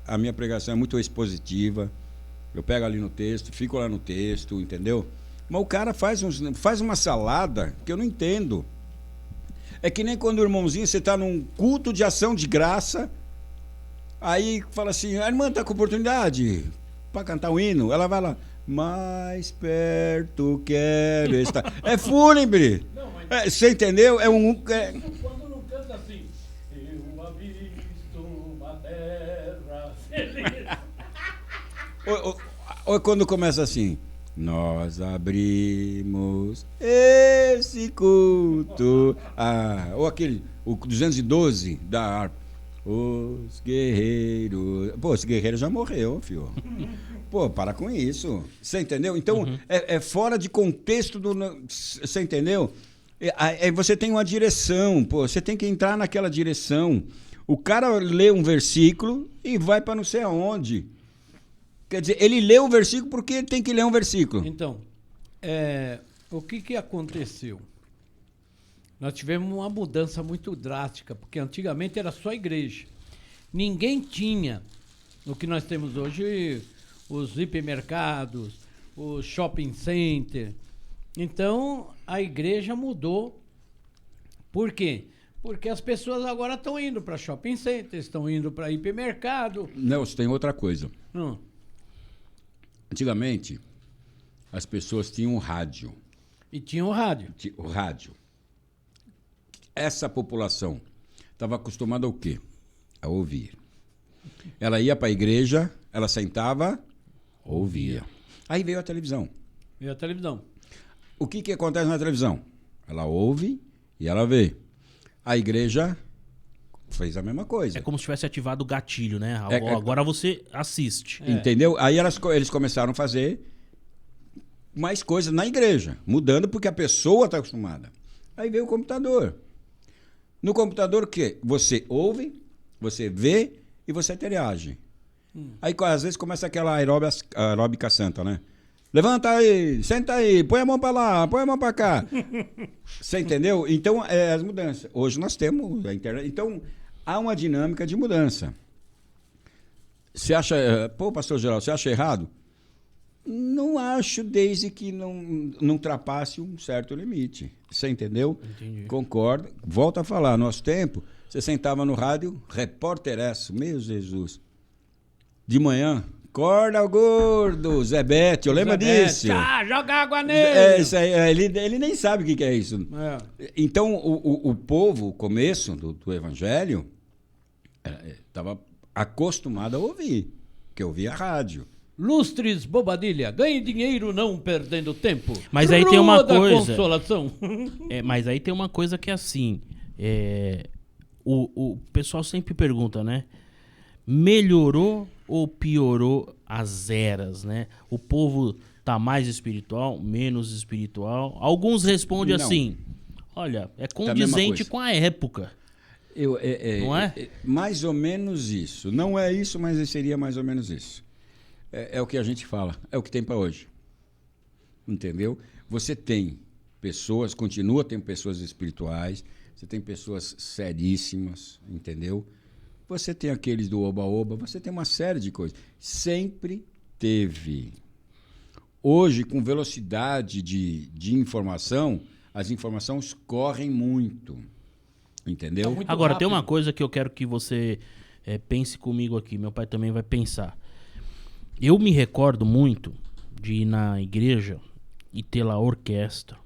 A minha pregação é muito expositiva. Eu pego ali no texto, fico lá no texto, entendeu? Mas o cara faz uma salada que eu não entendo. É que nem quando o irmãozinho, você está num culto de ação de graça, aí fala assim, a irmã está com oportunidade para cantar um hino, ela vai lá, mais perto quero estar. É fúnebre. Você entendeu? Quando não canta assim, eu avisto uma terra feliz. Ou quando começa assim, nós abrimos esse culto. Ou aquele, o 212 da harpa. Os guerreiros. Pô, esse guerreiro já morreu, filho. Pô, para com isso. Você entendeu? Então, é fora de contexto do. Você entendeu? Você tem uma direção, pô. Você tem que entrar naquela direção. O cara lê um versículo e vai para não sei aonde. Quer dizer, ele lê o versículo porque ele tem que ler um versículo. Então, o que aconteceu? Nós tivemos uma mudança muito drástica, porque antigamente era só igreja. Ninguém tinha o que nós temos hoje, os hipermercados, os shopping center. Então, a igreja mudou. Por quê? Porque as pessoas agora estão indo para shopping center, estão indo para hipermercado. Nelson, tem outra coisa. Hum. Antigamente, as pessoas tinham um rádio. E tinha o rádio. O rádio. Essa população estava acostumada ao quê? A ouvir. Ela ia para a igreja, ela sentava, ouvia. Aí veio a televisão. Veio a televisão. O que acontece na televisão? Ela ouve e ela vê. A igreja fez a mesma coisa. É como se tivesse ativado o gatilho, né? Agora você assiste. Entendeu? Aí eles começaram a fazer mais coisas na igreja, mudando porque a pessoa está acostumada. Aí veio o computador. No computador, o quê? Você ouve, você vê e você interage. Aí, às vezes, começa aquela aeróbica santa, né? Levanta aí, senta aí, põe a mão pra lá, põe a mão pra cá. Você entendeu? Então, as mudanças. Hoje nós temos a internet. Então, há uma dinâmica de mudança. Você acha... Pô, pastor Geraldo, você acha errado? Não acho, desde que não ultrapasse um certo limite. Você entendeu? Entendi. Concordo. Volto a falar, nosso tempo, você sentava no rádio, repórteresso, meu Jesus. De manhã, acorda o gordo, Zé Bete, eu lembro disso. Ah, joga água nele! Isso aí, ele nem sabe o que é isso. Então, o povo, o começo do evangelho, estava acostumado a ouvir, porque ouvia rádio. Lustres Bobadilha, ganhe dinheiro não perdendo tempo. Mas aí tem uma Roda coisa. Consolação. Mas aí tem uma coisa que é assim. O pessoal sempre pergunta, né? Melhorou ou piorou as eras, né? O povo tá mais espiritual, menos espiritual. Alguns respondem Não. assim: olha, é Tá a mesma condizente coisa. com a época. Não é? Mais ou menos isso. Não é isso, mas seria mais ou menos isso. É o que a gente fala, é o que tem para hoje. Entendeu? Você tem pessoas, continua tendo pessoas espirituais, você tem pessoas seríssimas, entendeu? Você tem aqueles do oba-oba, você tem uma série de coisas. Sempre teve. Hoje, com velocidade de informação, as informações correm muito. Entendeu? Muito Agora, rápido. tem uma coisa que eu quero que você pense comigo aqui. Meu pai também vai pensar. Eu me recordo muito de ir na igreja e ter lá orquestra,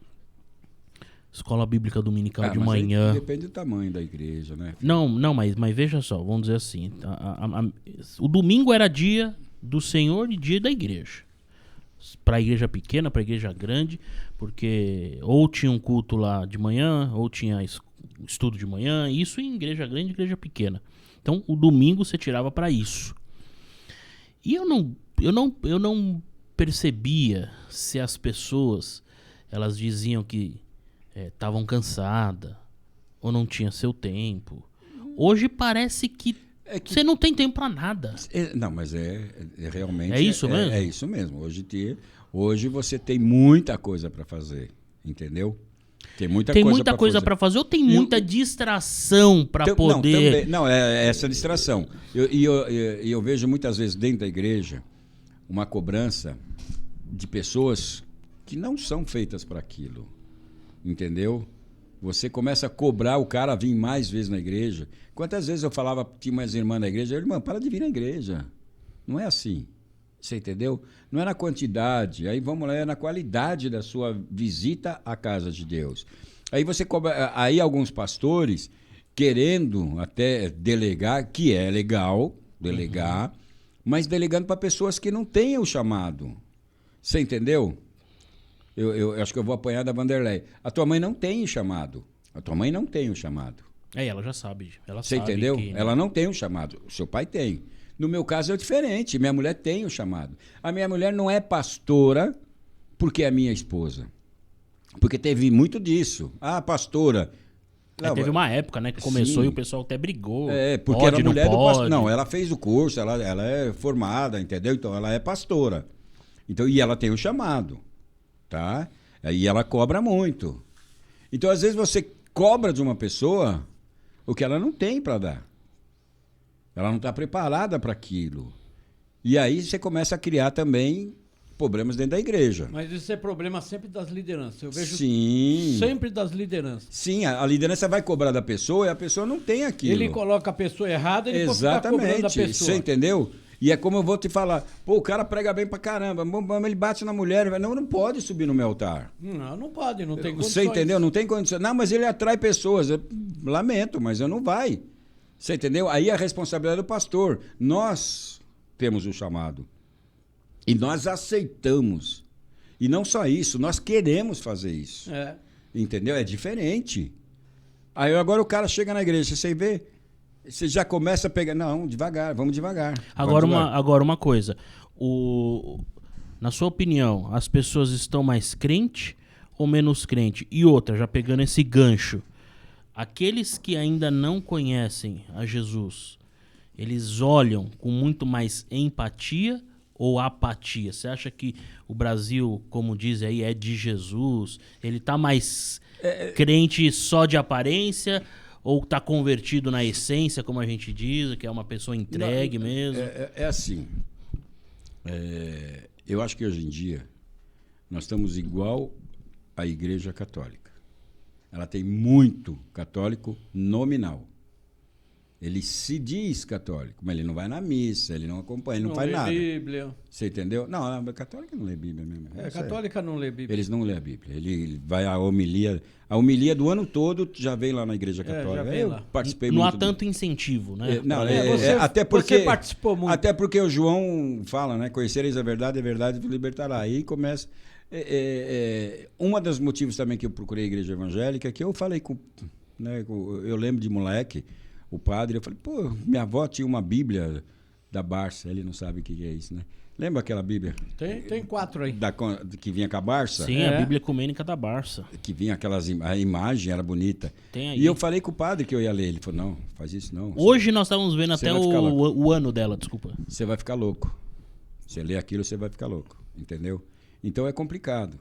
escola bíblica dominical de mas aí manhã. depende do tamanho da igreja, né? Não, mas veja só, vamos dizer assim. O domingo era dia do Senhor e dia da igreja. Para a igreja pequena, para a igreja grande, porque ou tinha um culto lá de manhã, ou tinha estudo de manhã, isso em igreja grande e igreja pequena. Então, o domingo você tirava para isso. E eu não percebia se as pessoas elas diziam que estavam cansadas ou não tinha seu tempo. Hoje parece que você não tem tempo para nada. Não, mas realmente... É isso mesmo? É isso mesmo. Hoje você tem muita coisa para fazer, entendeu? Tem muita coisa para fazer ou tem muita distração para poder... Não, é essa distração. Eu vejo muitas vezes dentro da igreja uma cobrança de pessoas que não são feitas para aquilo, entendeu? Você começa a cobrar o cara a vir mais vezes na igreja. Quantas vezes eu falava, tinha umas irmãs na igreja, irmã, para de vir na igreja. Não é assim. Você entendeu? Não é na quantidade, aí vamos lá, é na qualidade da sua visita à casa de Deus. Aí você cobra, aí alguns pastores querendo até delegar, que é legal, delegar, mas delegando para pessoas que não têm o chamado. Você entendeu? Eu acho que eu vou apanhar da Vanderlei. A tua mãe não tem o chamado. A tua mãe não tem o chamado. Ela já sabe. Você entendeu? Ela não tem o chamado. O seu pai tem. No meu caso é diferente. Minha mulher tem o chamado. A minha mulher não é pastora porque é minha esposa. Porque teve muito disso. Ah, pastora. Teve uma época, né, que começou Sim. e o pessoal até brigou. Porque era mulher do pastor. Não, Não, ela fez o curso, ela é formada, entendeu? Então ela é pastora. Então, e ela tem o chamado. Tá? E ela cobra muito. Então, às vezes, você cobra de uma pessoa o que ela não tem para dar. Ela não está preparada para aquilo. E aí você começa a criar também problemas dentro da igreja. Mas isso é problema sempre das lideranças. Eu vejo Sim. sempre das lideranças. Sim, a liderança vai cobrar da pessoa e a pessoa não tem aquilo. Ele coloca a pessoa errada e depois fica cobrando a Exatamente. pessoa. Você entendeu? E é como eu vou te falar, pô, o cara prega bem pra caramba, ele bate na mulher, não pode subir no meu altar. Não pode, não tem condições. Você entendeu? Não tem condição. Não, mas ele atrai pessoas. Eu lamento, mas eu não vai. Você entendeu? Aí a responsabilidade do pastor. Nós temos o chamado. E nós aceitamos. E não só isso, nós queremos fazer isso. Entendeu? É diferente. Aí agora o cara chega na igreja, você vê... Você já começa a pegar... Não, devagar, vamos devagar. Agora uma coisa. Na sua opinião, as pessoas estão mais crentes ou menos crentes? E outra, já pegando esse gancho, aqueles que ainda não conhecem a Jesus, eles olham com muito mais empatia ou apatia? Você acha que o Brasil, como diz aí, é de Jesus? Ele tá mais crente só de aparência ou tá convertido na essência, como a gente diz, que é uma pessoa entregue mesmo? É assim. Eu acho que hoje em dia nós estamos igual à Igreja Católica. Ela tem muito católico nominal. Ele se diz católico, mas ele não vai na missa, ele não acompanha, ele não faz nada. Não lê Bíblia. Você entendeu? Não, a católica não lê Bíblia mesmo. Católica não lê Bíblia. Eles não lêem a Bíblia. Ele vai à homilia. A homilia do ano todo já vem lá na Igreja Católica. já vem lá. Participei Não há muito. tanto incentivo, né? Até porque você participou muito. Até porque o João fala, né? Conhecereis a verdade vos libertará. Aí começa. Uma dos motivos também que eu procurei a Igreja Evangélica é que eu falei eu lembro de moleque, o padre, eu falei, pô, minha avó tinha uma Bíblia da Barça, ele não sabe o que é isso, né? Lembra aquela Bíblia? Tem 4 aí. Que vinha com a Barça? Sim, a Bíblia Ecumênica da Barça. Que vinha a imagem era bonita. Tem aí. E eu falei com o padre que eu ia ler. Ele falou, não, faz isso não. Hoje nós estávamos vendo Você até vai ficar o ano dela, desculpa. Você vai ficar louco. Você lê aquilo, você vai ficar louco. Entendeu? Então é complicado.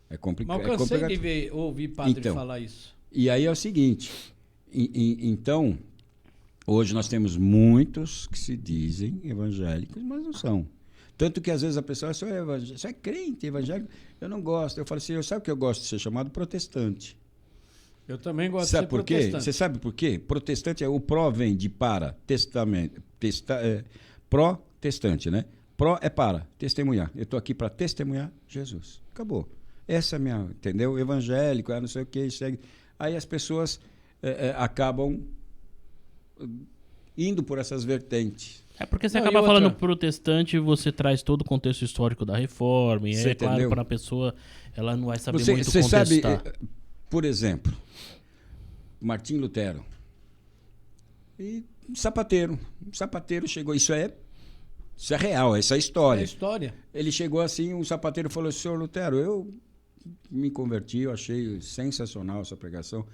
Mas eu cansei de ouvir padre falar isso. E aí é o seguinte. Então, hoje nós temos muitos que se dizem evangélicos, mas não são. Tanto que às vezes a pessoa só é crente evangélico. Eu não gosto. Eu falo assim, sabe o que eu gosto de ser chamado? Protestante. Eu também gosto sabe de ser por quê? protestante. Você sabe por quê? Protestante o pró vem de para, testamento, protestante, né? Pró é para, testemunhar. Eu estou aqui para testemunhar Jesus. Acabou. Essa é a minha, entendeu? Evangélico, não sei o que, segue. Aí as pessoas acabam indo por essas vertentes. É porque você acaba falando protestante, você traz todo o contexto histórico da reforma, e é claro, para a pessoa, ela não vai saber muito contestar. Você sabe, por exemplo, Martim Lutero e sapateiro chegou, isso é real, essa é a história. É a história. Ele chegou assim, um sapateiro falou, senhor Lutero, eu me converti, eu achei sensacional essa pregação,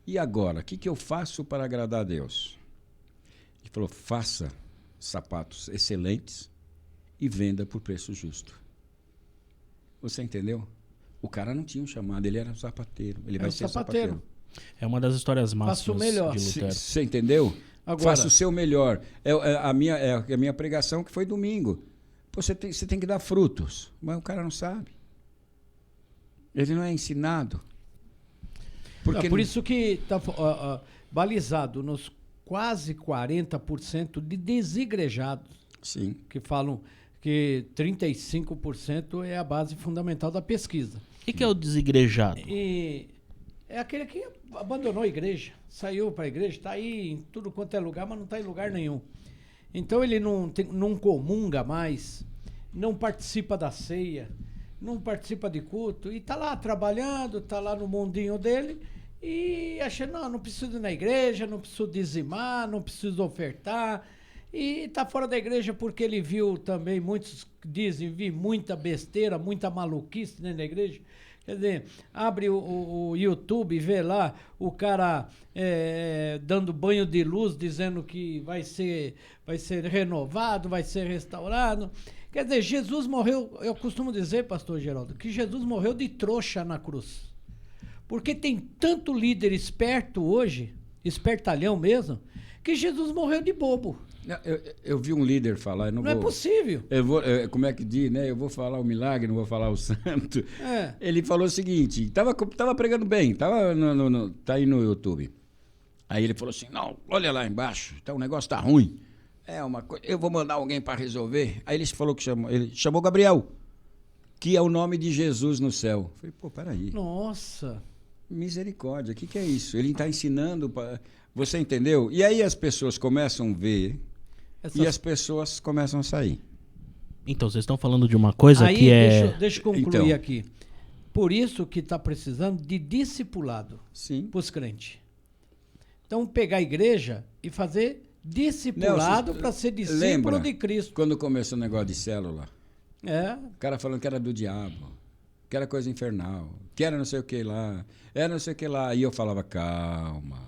e agora, o que eu faço para agradar a Deus? Ele falou, faça sapatos excelentes e venda por preço justo. Você entendeu? O cara não tinha um chamado, ele era um sapateiro. Ele vai ser sapateiro. É uma das histórias máximas Faça o melhor. de Lutero. Você entendeu? Agora, faça o seu melhor. A minha pregação que foi domingo. Pô, você tem que dar frutos, mas o cara não sabe. Ele não é ensinado. Por isso que está balizado nos quase 40% de desigrejados. Sim. Que falam que 35% é a base fundamental da pesquisa. O que é o desigrejado? É aquele que abandonou a igreja, saiu para a igreja, está aí em tudo quanto é lugar, mas não está em lugar nenhum. Então ele não comunga mais, não participa da ceia, não participa de culto, e está lá trabalhando, está lá no mundinho dele, e acha, não preciso ir na igreja, não preciso dizimar, não preciso ofertar, e está fora da igreja porque ele viu também, muitos dizem, vi muita besteira, muita maluquice dentro da igreja. Quer dizer, abre o YouTube e vê lá o cara dando banho de luz, dizendo que vai ser renovado, vai ser restaurado. Quer dizer, Jesus morreu, eu costumo dizer, pastor Geraldo, que Jesus morreu de trouxa na cruz. Porque tem tanto líder esperto hoje, espertalhão mesmo, que Jesus morreu de bobo. Eu vi um líder falar... Não é possível. Como é que diz, né? Eu vou falar o milagre, não vou falar o santo. Ele falou o seguinte, tava pregando bem, tá aí no YouTube. Aí ele falou assim, não, olha lá embaixo, o negócio tá ruim. Eu vou mandar alguém para resolver. Aí ele falou que ele chamou Gabriel, que é o nome de Jesus no céu. Eu falei, pô, peraí. Nossa. Misericórdia, o que é isso? Ele está ensinando... Você entendeu? E aí as pessoas começam a ver e as pessoas começam a sair. Então, vocês estão falando de uma coisa aí, que é... Deixa eu concluir aqui. Por isso que está precisando de discipulado para os crentes. Então, pegar a igreja e fazer discipulado para ser discípulo de Cristo. Quando começou o negócio de célula? O cara falando que era do diabo. que era coisa infernal, que era não sei o que lá, era não sei o que lá. E eu falava, calma,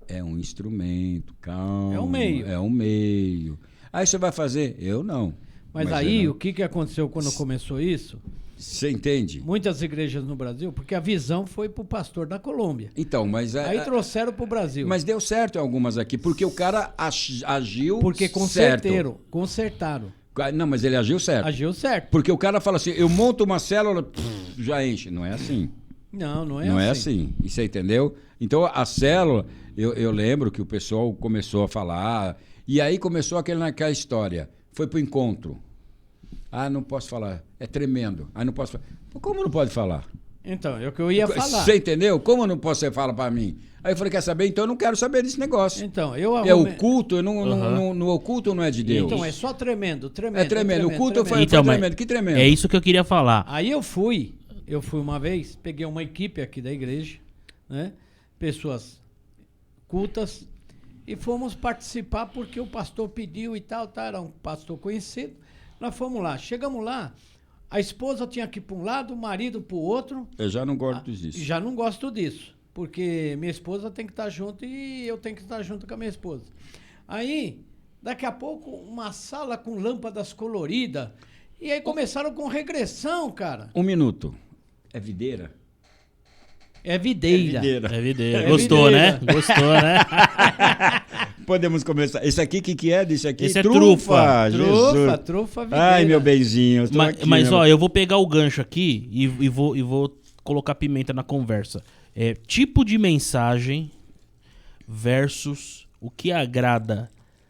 é um instrumento, calma. É um meio. É um meio. Aí você vai fazer? Eu não. Mas aí, o que aconteceu quando começou isso? Você entende? Muitas igrejas no Brasil, porque a visão foi pro pastor da Colômbia. Então, mas... Aí trouxeram pro Brasil. Mas deu certo em algumas aqui, porque o cara agiu porque certo. Consertaram. Não, mas ele agiu certo. Agiu certo. Porque o cara fala assim, eu monto uma célula, já enche. Não é assim. Não é assim. E você entendeu? Então, a célula, eu lembro que o pessoal começou a falar, e aí começou aquela história. Foi pro encontro. Ah, não posso falar. É tremendo. Ah, não posso falar. Como não pode falar? Então, é o que eu ia falar. Você entendeu? Como não posso você fala para mim? Aí eu falei, quer saber? Então eu não quero saber desse negócio. Então, eu É oculto, no oculto não é de Deus. Então, é só tremendo. É tremendo. O culto foi então, tremendo. Que tremendo. É isso que eu queria falar. Aí eu fui uma vez, peguei uma equipe aqui da igreja, né? Pessoas cultas, e fomos participar porque o pastor pediu e tal, era um pastor conhecido. Nós fomos lá, chegamos lá, a esposa tinha que ir para um lado, o marido para o outro. Eu já não gosto disso. Já não gosto disso, porque minha esposa tem que estar junto e eu tenho que estar junto com a minha esposa. Aí, daqui a pouco, uma sala com lâmpadas coloridas, e aí começaram com regressão, cara. 1 minuto. É videira? É videira. É videira. Gostou, videira. Né? Gostou, né? Podemos começar. Esse aqui, o que é? Esse aqui? Esse é trufa. Trufa videira. Ai, meu benzinho. Mas ó, eu vou pegar o gancho aqui e vou colocar pimenta na conversa. Tipo de mensagem versus o que agrada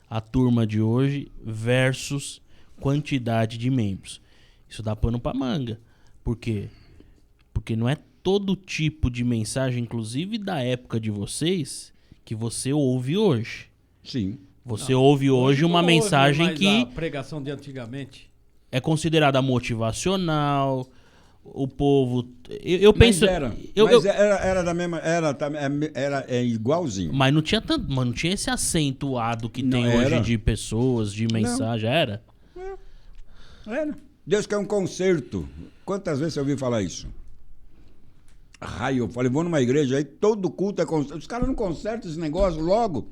a turma de hoje versus quantidade de membros. Isso dá pano pra manga. Por quê? Porque não é todo tipo de mensagem, inclusive da época de vocês, que você ouve hoje. Sim. Você ouve hoje uma mensagem que a pregação de antigamente é considerada motivacional. O povo, eu penso, era da mesma, era igualzinho. Mas não tinha tanto, mas não tinha esse acentuado que tem hoje de pessoas, de mensagem, era? Era. Deus quer um concerto. Quantas vezes você ouviu falar isso? Ai, eu falei, vou numa igreja aí, todo culto é concerto. Os caras não consertam esse negócio logo.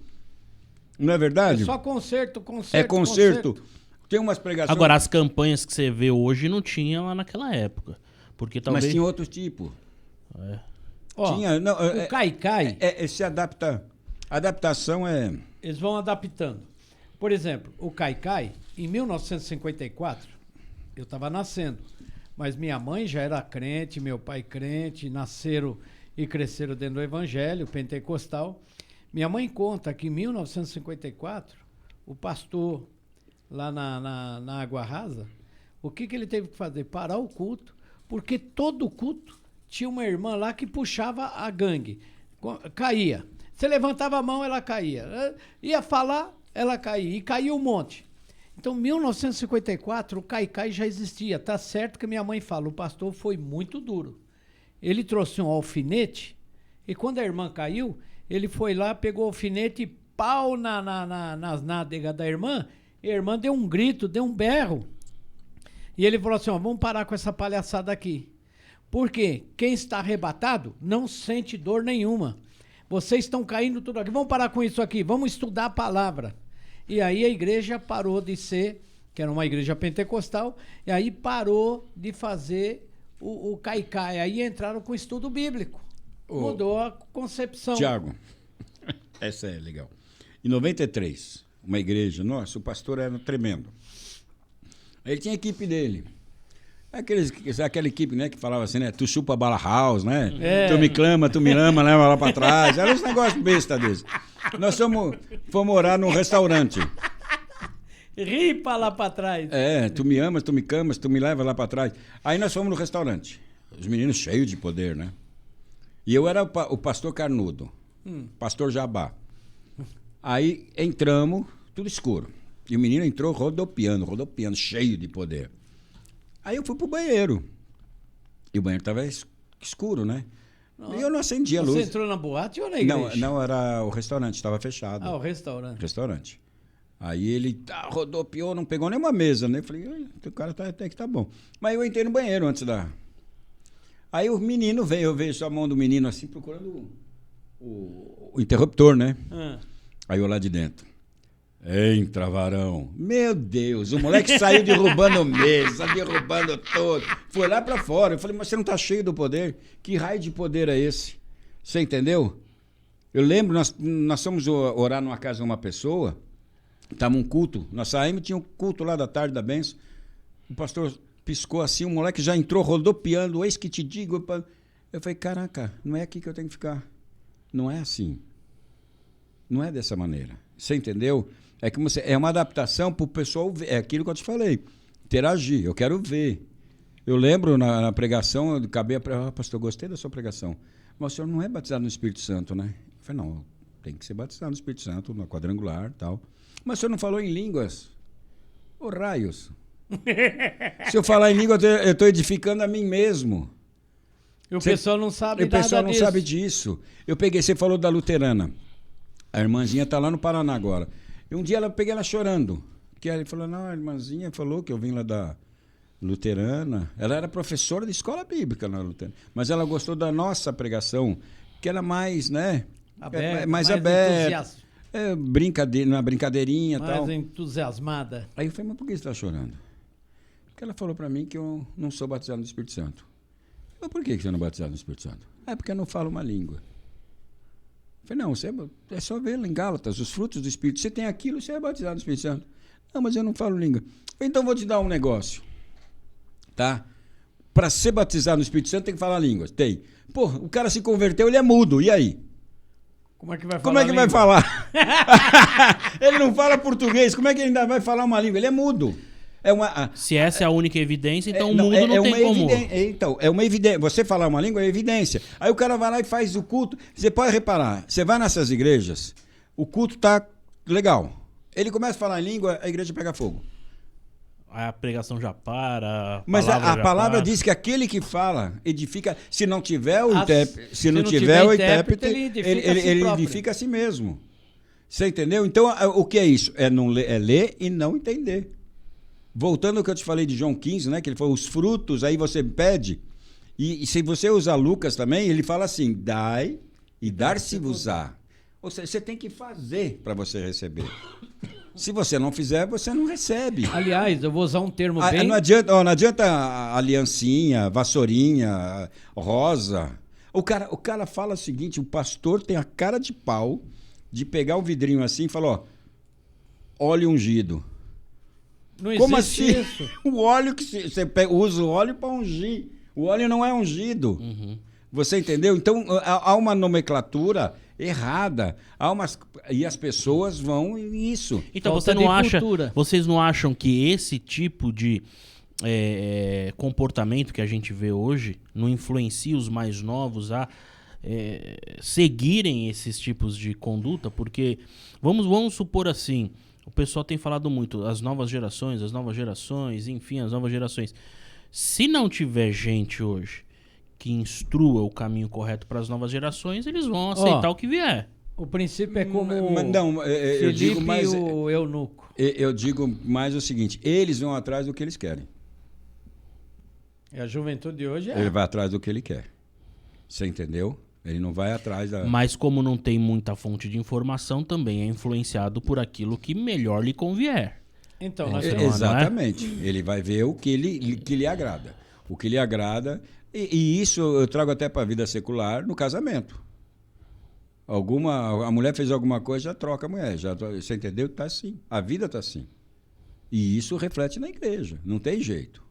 Não é verdade? É só concerto. É concerto. Tem umas pregações... Agora, as campanhas que você vê hoje não tinha lá naquela época. Porque talvez... Mas tinha outro tipo. Ó, tinha, não, o Caicai... se adapta. Adaptação é... Eles vão adaptando. Por exemplo, o Caicai, em 1954, eu estava nascendo. Mas minha mãe já era crente, meu pai crente, nasceram e cresceram dentro do evangelho pentecostal. Minha mãe conta que em 1954, o pastor lá na Água Rasa, o que ele teve que fazer? Parar o culto, porque todo culto tinha uma irmã lá que puxava a gangue. Caía. Você levantava a mão, ela caía. Ia falar, ela caía. E caía um monte. Então, em 1954, o Caicai já existia. Tá certo que minha mãe fala, o pastor foi muito duro. Ele trouxe um alfinete, e quando a irmã caiu, ele foi lá, pegou o alfinete e pau nas nádegas da irmã, e a irmã deu um grito, deu um berro. E ele falou assim, vamos parar com essa palhaçada aqui. Porque quem está arrebatado não sente dor nenhuma. Vocês estão caindo tudo aqui. Vamos parar com isso aqui, vamos estudar a palavra. E aí a igreja parou de ser, que era uma igreja pentecostal, e aí parou de fazer o Caicai. Aí entraram com o estudo bíblico. Mudou a concepção. Tiago, essa é legal. Em 93, uma igreja, nossa, o pastor era tremendo. Ele tinha a equipe dele. Aquela equipe, né, que falava assim, né? Tu chupa bala house, né? Tu me clama, tu me ama, leva lá pra trás. Era uns negócios besta desse. Nós fomos morar num restaurante. Ripa lá pra trás. Tu me amas, tu me camas, tu me leva lá pra trás. Aí nós fomos no restaurante. Os meninos cheios de poder, né? E eu era o pastor Carnudo, pastor Jabá. Aí entramos, tudo escuro. E o menino entrou rodopiando, cheio de poder. Aí eu fui pro banheiro. E o banheiro estava escuro, né? E eu não acendia a luz. Você entrou na boate ou na igreja? Não, era o restaurante, estava fechado. O restaurante. Restaurante. Aí ele rodopiou, não pegou nenhuma mesa, né? Eu falei, o cara até que tá bom. Mas eu entrei no banheiro antes da... Aí o menino veio, eu vejo a mão do menino assim, procurando o interruptor, né? Aí eu lá de dentro. Entra, varão. Meu Deus, o moleque saiu derrubando mesa, derrubando todo. Foi lá pra fora. Eu falei, mas você não tá cheio do poder? Que raio de poder é esse? Você entendeu? Eu lembro, nós fomos orar numa casa de uma pessoa, estava um culto, nós saímos, tinha um culto lá da tarde da bênção, o pastor piscou assim, o moleque já entrou rodopiando, eis que te digo. Eu falei, caraca, não é aqui que eu tenho que ficar. Não é assim. Não é dessa maneira. Você entendeu? É como é uma adaptação para o pessoal ver. É aquilo que eu te falei. Interagir. Eu quero ver. Eu lembro na pregação, eu acabei pastor, gostei da sua pregação. Mas o senhor não é batizado no Espírito Santo, né? Eu falei, não, tem que ser batizado no Espírito Santo, na quadrangular e tal. Mas o senhor não falou em línguas? Ô, raios. Se eu falar em língua, eu estou edificando a mim mesmo. E o pessoal não sabe nada disso. O pessoal não disso. sabe disso. Eu peguei, você falou da luterana. A irmãzinha está lá no Paraná agora. E um dia eu peguei ela chorando. Que ela falou, não, a irmãzinha falou que eu vim lá da luterana. Ela era professora de escola bíblica na luterana. Mas ela gostou da nossa pregação, que era mais, né? Mais aberta. Uma brincadeirinha e tal. Mais entusiasmada. Aí eu falei, mas por que você está chorando? Porque ela falou para mim que eu não sou batizado no Espírito Santo. Mas por que você não é batizado no Espírito Santo? Porque eu não falo uma língua. Eu falei, não, você é só ver lá em Gálatas, os frutos do Espírito. Você tem aquilo, você é batizado no Espírito Santo. Não, mas eu não falo língua. Então vou te dar um negócio. Tá? Para ser batizado no Espírito Santo tem que falar línguas. Tem. Pô, o cara se converteu, ele é mudo. E aí? Como é que vai falar? Como é que vai falar? Ele não fala português. Como é que ele ainda vai falar uma língua? Ele é mudo. Se essa é a única evidência, então o mundo não tem como. Então, é uma evidência. Você falar uma língua é evidência. Aí o cara vai lá e faz o culto. Você pode reparar, você vai nessas igrejas, o culto tá legal. Ele começa a falar em língua, a igreja pega fogo. A pregação já para. Mas a palavra diz que aquele que fala edifica. Se não tiver o intérprete, ele edifica a si mesmo. Você entendeu? Então, o que é isso? É ler e não entender. Voltando ao que eu te falei de João 15, né? Que ele falou os frutos, aí você pede. E se você usar Lucas também, ele fala assim: dai e dar-se-vos-á. Ou seja, você tem que fazer para você receber. Se você não fizer, você não recebe. Aliás, eu vou usar um termo bem... Não adianta aliancinha, vassourinha, rosa. O cara fala o seguinte, o pastor tem a cara de pau de pegar um vidrinho assim e falar, ó, óleo ungido. Não Como existe assim? isso. O óleo que você usa o óleo para ungir. O óleo não é ungido. Uhum. Você entendeu? Então, há uma nomenclatura errada. E as pessoas vão nisso. Então, vocês não acham que esse tipo de comportamento que a gente vê hoje não influencia os mais novos a seguirem esses tipos de conduta? Porque, vamos supor assim, o pessoal tem falado muito, as novas gerações, enfim, as novas gerações. Se não tiver gente hoje que instrua o caminho correto para as novas gerações, eles vão aceitar o que vier. O princípio é como eu digo mais, o eunuco. Eu digo mais o seguinte, eles vão atrás do que eles querem. E a juventude de hoje Ele vai atrás do que ele quer. Você entendeu? Ele não vai atrás da... Mas como não tem muita fonte de informação, também é influenciado por aquilo que melhor lhe convier. Então, exatamente. Ele vai ver o que lhe agrada. O que lhe agrada... E isso eu trago até para a vida secular no casamento. A mulher fez alguma coisa, já troca a mulher. Você entendeu? Está assim. A vida está assim. E isso reflete na igreja. Não tem jeito.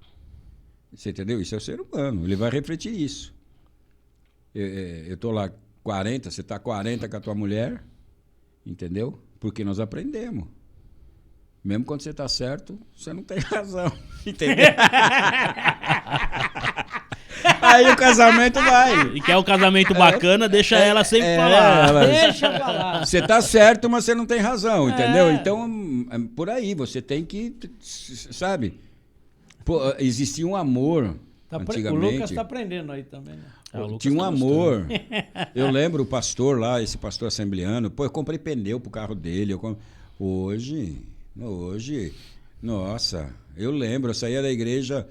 Você entendeu? Isso é o ser humano. Ele vai refletir isso. Eu estou lá 40, você está 40 com a tua mulher. Entendeu? Porque nós aprendemos. Mesmo quando você está certo, você não tem razão. Entendeu? Aí o casamento vai. E quer um casamento bacana, deixa ela sempre falar. Deixa falar. Você tá certo, mas você não tem razão, entendeu? Então, por aí, você tem que, sabe? Pô, existia um amor antigamente. O Lucas tá aprendendo aí também, né? Tinha um amor. Eu lembro o pastor lá, esse pastor assembleano, eu comprei pneu pro carro dele. Hoje, nossa, eu lembro, eu saía da igreja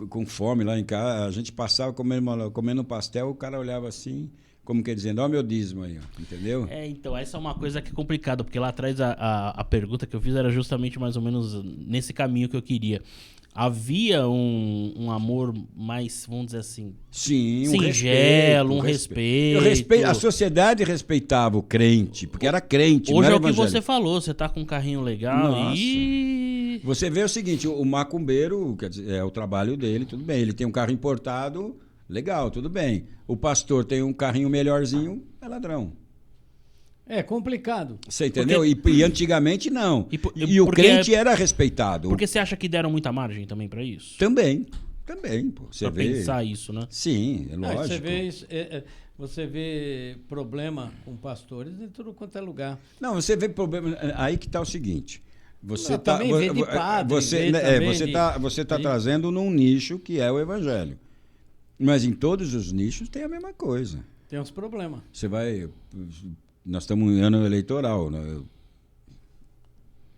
com fome lá em casa, a gente passava comendo pastel, o cara olhava assim, como que dizendo, ó meu dízimo aí, ó, entendeu? Então, essa é uma coisa que é complicada, porque lá atrás a pergunta que eu fiz era justamente mais ou menos nesse caminho que eu queria. Havia um amor mais, vamos dizer assim, Sim, singelo, um respeito. A sociedade respeitava o crente, porque era crente, Hoje não era é o que evangélico. você falou, você tá com um carrinho legal Nossa. e... Você vê o seguinte, o macumbeiro, quer dizer, é o trabalho dele, tudo bem. Ele tem um carro importado, legal, tudo bem. O pastor tem um carrinho melhorzinho, é ladrão. É complicado. Você entendeu? E antigamente não. E o porque crente era respeitado. Porque você acha que deram muita margem também pra isso? Também, pô. Você Pra vê. pensar isso, né? Sim, é Não, lógico. você vê problema com pastores em tudo quanto é lugar. Não, você vê problema. Aí que tá o seguinte. Você Não, tá, também vê de padre, vê também você tá trazendo num nicho que é o evangelho. Mas em todos os nichos tem a mesma coisa. Tem uns problemas. Você vai. Nós estamos em ano eleitoral. Né?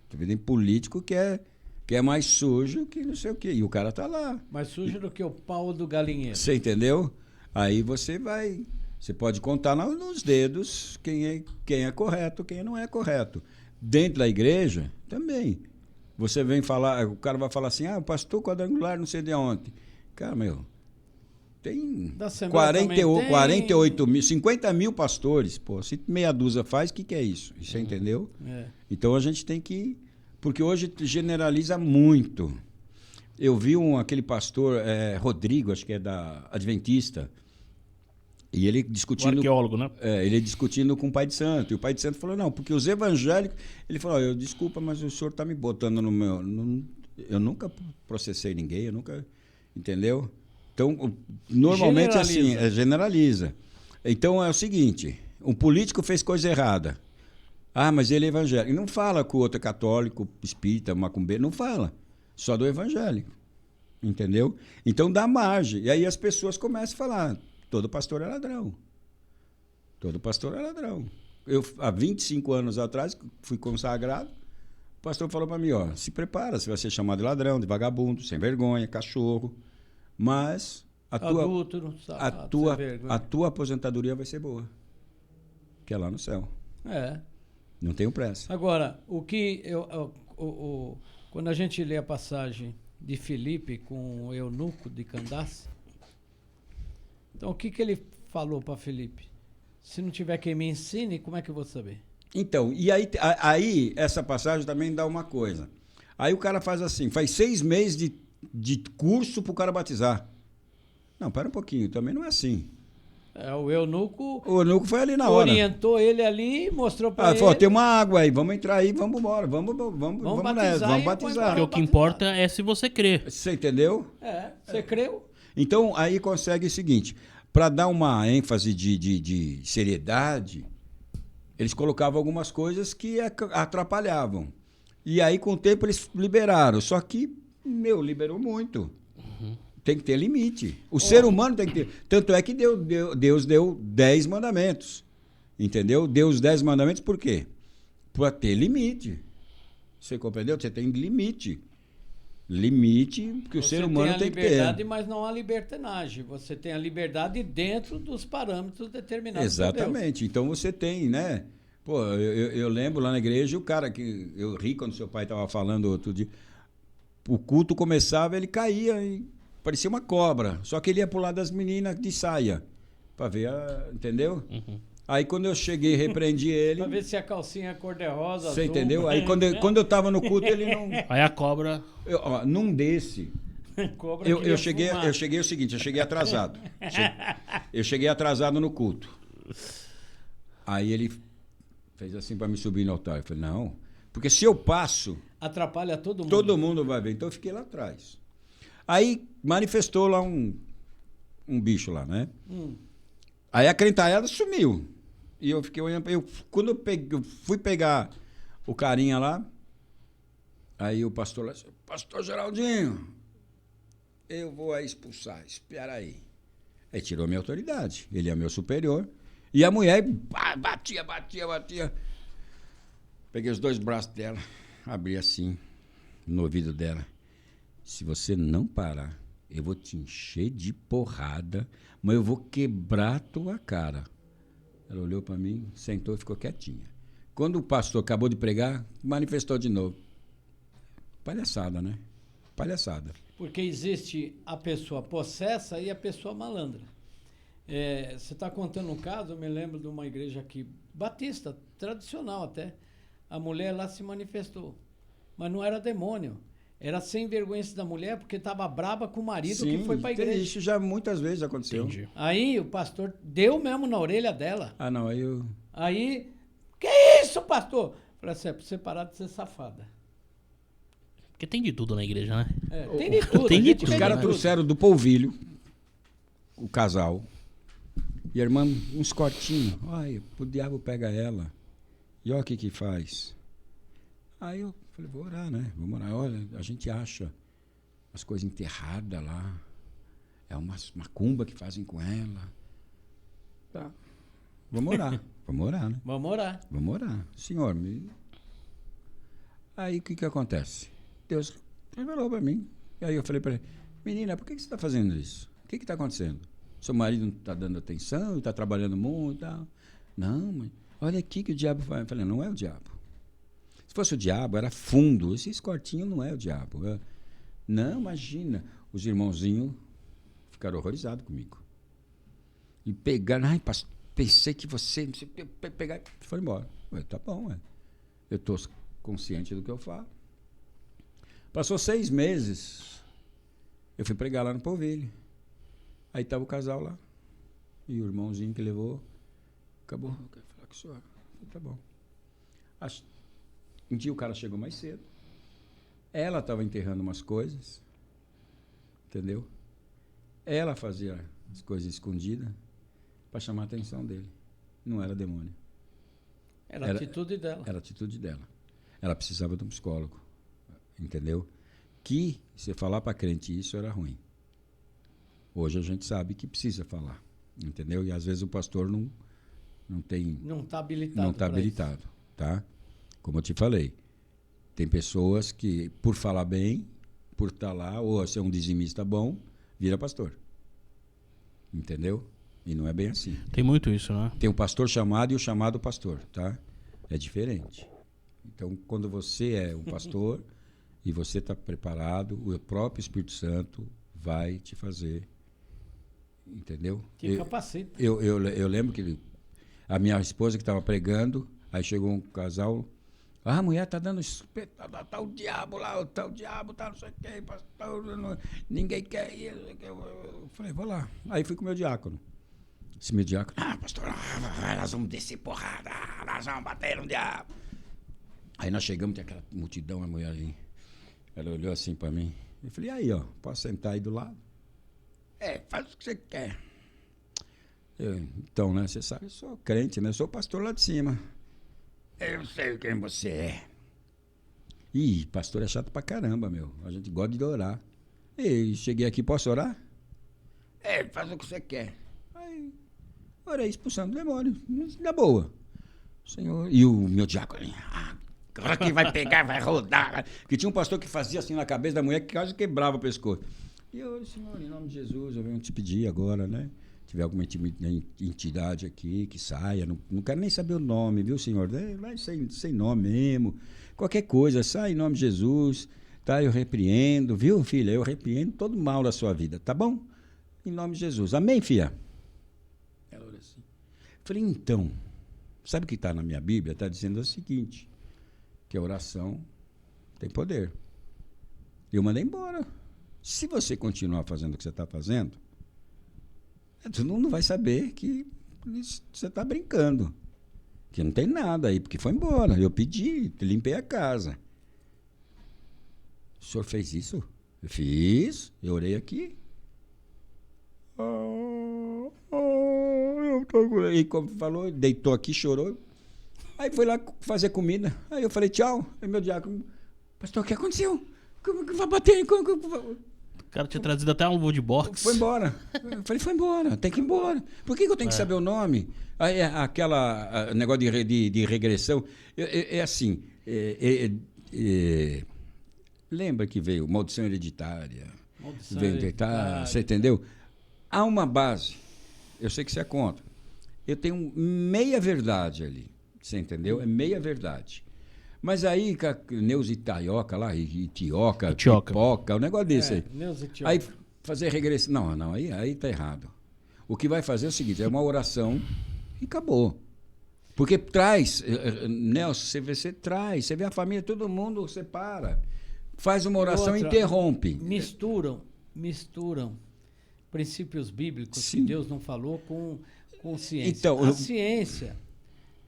Tem político que é mais sujo que não sei o quê. E o cara tá lá. Mais sujo do que o pau do galinheiro. Você entendeu? Aí você vai. Você pode contar nos dedos quem é correto, quem não é correto. Dentro da igreja, também. Você vem falar, o cara vai falar assim, o pastor quadrangular não sei de onde. Cara, meu, tem 48 mil, 50 mil pastores. Pô, se meia dúzia faz, o que é isso? Você entendeu? É. Então a gente tem que... Porque hoje generaliza muito. Eu vi aquele pastor, Rodrigo, acho que é da Adventista, e ele discutindo... O arqueólogo, né? Ele discutindo com o pai de santo. E o pai de santo falou, não, porque os evangélicos... Ele falou, desculpa, mas o senhor está me botando no meu... eu nunca processei ninguém, eu nunca... Entendeu? Então, normalmente assim, generaliza. Então é o seguinte, um político fez coisa errada. Mas ele é evangélico. E não fala que o outro é católico, espírita, macumbeiro, não fala. Só do evangélico. Entendeu? Então dá margem. E aí as pessoas começam a falar... Todo pastor é ladrão. Todo pastor é ladrão. Eu, há 25 anos atrás, fui consagrado, o pastor falou para mim, se prepara, você vai ser chamado de ladrão, de vagabundo, sem vergonha, cachorro, mas a tua aposentadoria vai ser boa, que é lá no céu. Não tenho pressa. Agora, quando a gente lê a passagem de Filipe com o eunuco de Candace, então, o que ele falou para Filipe? Se não tiver quem me ensine, como é que eu vou saber? Então, e aí essa passagem também dá uma coisa. Aí o cara faz assim, faz 6 meses de curso para o cara batizar. Não, para um pouquinho, também não é assim. O eunuco foi ali na hora. Orientou ele ali, mostrou para ele. Falou, tem uma água aí, vamos entrar aí, vamos embora, vamos batizar. Porque o que importa é se você crê. Você entendeu? Você creu? Então, aí consegue o seguinte, para dar uma ênfase de seriedade, eles colocavam algumas coisas que atrapalhavam. E aí, com o tempo, eles liberaram. Só que, liberou muito. Tem que ter limite. O ser humano tem que ter... Tanto é que Deus deu 10 mandamentos. Entendeu? Deu os 10 mandamentos por quê? Para ter limite. Você compreendeu? Você tem limite. Limite que o ser humano tem que ter. Você tem a liberdade, mas não a libertinagem. Você tem a liberdade dentro dos parâmetros determinados. Exatamente. Então você tem, né? Pô, eu lembro lá na igreja, o cara que... Eu ri quando seu pai estava falando outro dia. O culto começava, ele caía e parecia uma cobra. Só que ele ia pro lado das meninas de saia. Para ver, entendeu? Aí quando eu cheguei, repreendi ele. Pra ver se a calcinha é cor-de-rosa. Você entendeu? Aí quando eu tava no culto, ele não... Aí a cobra... Num desse... eu cheguei o seguinte, eu cheguei atrasado. Eu cheguei atrasado no culto. Aí ele fez assim para me subir no altar. Eu falei, não, porque se eu passo... Atrapalha todo mundo. Todo mundo vai ver. Então eu fiquei lá atrás. Aí manifestou lá um bicho lá, né? Aí a crentalhada sumiu. E eu fiquei olhando. Quando eu fui pegar o carinha lá, aí o pastor lá disse, pastor Geraldinho, eu vou aí expulsar, espera aí. Aí tirou a minha autoridade. Ele é meu superior. E a mulher batia. Peguei os 2 braços dela, abri assim, no ouvido dela. Se você não parar, eu vou te encher de porrada, mas eu vou quebrar a tua cara. Ela olhou para mim, sentou e ficou quietinha. Quando o pastor acabou de pregar, manifestou de novo. Palhaçada, né? Palhaçada. Porque existe a pessoa possessa e a pessoa malandra. Você está contando um caso, eu me lembro de uma igreja aqui, batista, tradicional até. A mulher lá se manifestou. Mas não era demônio. Era sem vergonha da mulher, porque estava braba com o marido. Sim, que foi para a igreja. Isso já muitas vezes aconteceu. Entendi. Aí o pastor deu mesmo na orelha dela. Ah, não, aí eu... Aí, que isso, pastor? Falei assim, é para você parar de ser safada. Porque tem de tudo na igreja, né? Tem de tudo. Tem de tudo. Os caras trouxeram do polvilho, o casal, e a irmã, uns cortinhos. Olha, o diabo pega ela. E olha o que faz. Aí eu falei, vou orar, né? Vamos orar. Olha, a gente acha as coisas enterradas lá. É uma macumba que fazem com ela. Tá. Vamos orar. Vamos orar, né? Vamos orar. Vamos orar. Senhor, Aí o que acontece? Deus revelou para mim. E aí eu falei para ele, menina, por que você está fazendo isso? O que está acontecendo? Seu marido não está dando atenção, está trabalhando muito e tal. Não, mãe, olha aqui que o diabo faz. Eu falei, não é o diabo. Se fosse o diabo, era fundo. Esse cortinho não é o diabo. Não, imagina. Os irmãozinhos ficaram horrorizados comigo. E pegaram, ai, pastor, pensei que você... Pegar, foi embora. Eu falei, tá bom, eu estou consciente do que eu falo. Passou 6 meses, eu fui pregar lá no Polvilho. Aí estava o casal lá. E o irmãozinho que levou, acabou. Eu quero falar com o senhor. Eu falei, tá bom. Um dia o cara chegou mais cedo. Ela estava enterrando umas coisas. Entendeu? Ela fazia as coisas escondidas para chamar a atenção dele. Não era demônio. Era a atitude dela. Era a atitude dela. Ela precisava de um psicólogo. Entendeu? Que, se falar para crente isso, era ruim. Hoje a gente sabe que precisa falar. Entendeu? E às vezes o pastor não tem... Não está habilitado. Não está habilitado. Tá? Como eu te falei, tem pessoas que, por falar bem, por estar lá, ou ser um dizimista bom, vira pastor. Entendeu? E não é bem assim. Tem muito isso, né? Tem o pastor chamado e o chamado pastor, tá? É diferente. Então, quando você é um pastor e você está preparado, o próprio Espírito Santo vai te fazer, entendeu? Que capacita. Eu lembro que a minha esposa que estava pregando, aí chegou um casal, a mulher está dando espetáculo, tá o diabo lá, tá o diabo, tá não sei o que, pastor, ninguém quer ir. Eu falei, vou lá. Aí fui com o meu diácono. Esse meu diácono, pastor, nós vamos descer porrada, nós vamos bater no diabo. Aí nós chegamos, tem aquela multidão, a mulher ali. Ela olhou assim para mim. Eu falei, aí, ó, posso sentar aí do lado? Faz o que você quer. Então, né, você sabe, eu sou crente, né? Eu sou pastor lá de cima. Eu sei quem você é. Ih, pastor é chato pra caramba, meu. A gente gosta de orar. E cheguei aqui, posso orar? Faz o que você quer. Aí, orei expulsando o demônio. Na boa. Senhor, e o meu diácono ali, agora quem vai pegar, vai rodar. Porque tinha um pastor que fazia assim na cabeça da mulher que quase quebrava o pescoço. E eu, Senhor, em nome de Jesus, eu venho te pedir agora, né? Se tiver alguma entidade aqui que saia, não quero nem saber o nome, viu, Senhor? Vai sem nome mesmo. Qualquer coisa, sai em nome de Jesus, tá? Eu repreendo, viu, filha? Eu repreendo todo mal da sua vida, tá bom? Em nome de Jesus. Amém, filha? Ela olha assim. Falei, então, sabe o que está na minha Bíblia? Está dizendo o seguinte, que a oração tem poder. Eu mandei embora. Se você continuar fazendo o que você está fazendo, todo mundo vai saber que você está brincando. Que não tem nada aí, porque foi embora. Eu pedi, limpei a casa. O senhor fez isso? Eu fiz, eu orei aqui. E como falou, deitou aqui, chorou. Aí foi lá fazer comida. Aí eu falei, tchau. Aí meu diácono, pastor, o que aconteceu? Como que vai bater? O cara tinha trazido até um luva de boxe. Foi embora. Eu falei, foi embora, tem que ir embora. Por que eu tenho que saber o nome? Aí aquela negócio de regressão. É assim. Lembra que veio maldição hereditária, Maldição Tá, hereditária. você entendeu? Há uma base. Eu sei que você é contra. Eu tenho meia verdade ali. Você entendeu? É meia verdade. Mas aí, com a Neuza Itaioca lá, Itioca, Pipoca, um negócio desse aí. Neuza Itioca. Aí fazer regressão. Não, aí tá errado. O que vai fazer é o seguinte: é uma oração e acabou. Porque traz, Nelson, você traz, você vê a família, todo mundo separa. Faz uma oração e interrompe. Misturam princípios bíblicos Sim. que Deus não falou com ciência. Então, a ciência,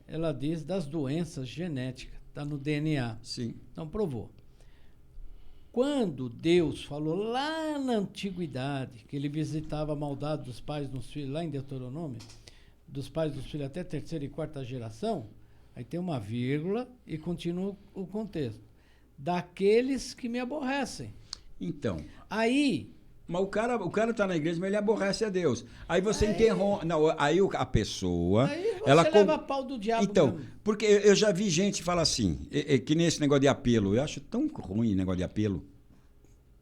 ela diz das doenças genéticas, está no DNA. Sim. Então provou. Quando Deus falou lá na antiguidade, que ele visitava a maldade dos pais nos filhos, lá em Deuteronômio, dos pais dos filhos até terceira e quarta geração, aí tem uma vírgula e continua o contexto. Daqueles que me aborrecem. Então. Aí. Mas o cara tá na igreja, mas ele aborrece a Deus. Aí você interrompe. Não, aí a pessoa. Aí você ela leva pau do diabo. Então, mesmo. porque eu já vi gente falar assim, que nesse negócio de apelo. Eu acho tão ruim o negócio de apelo.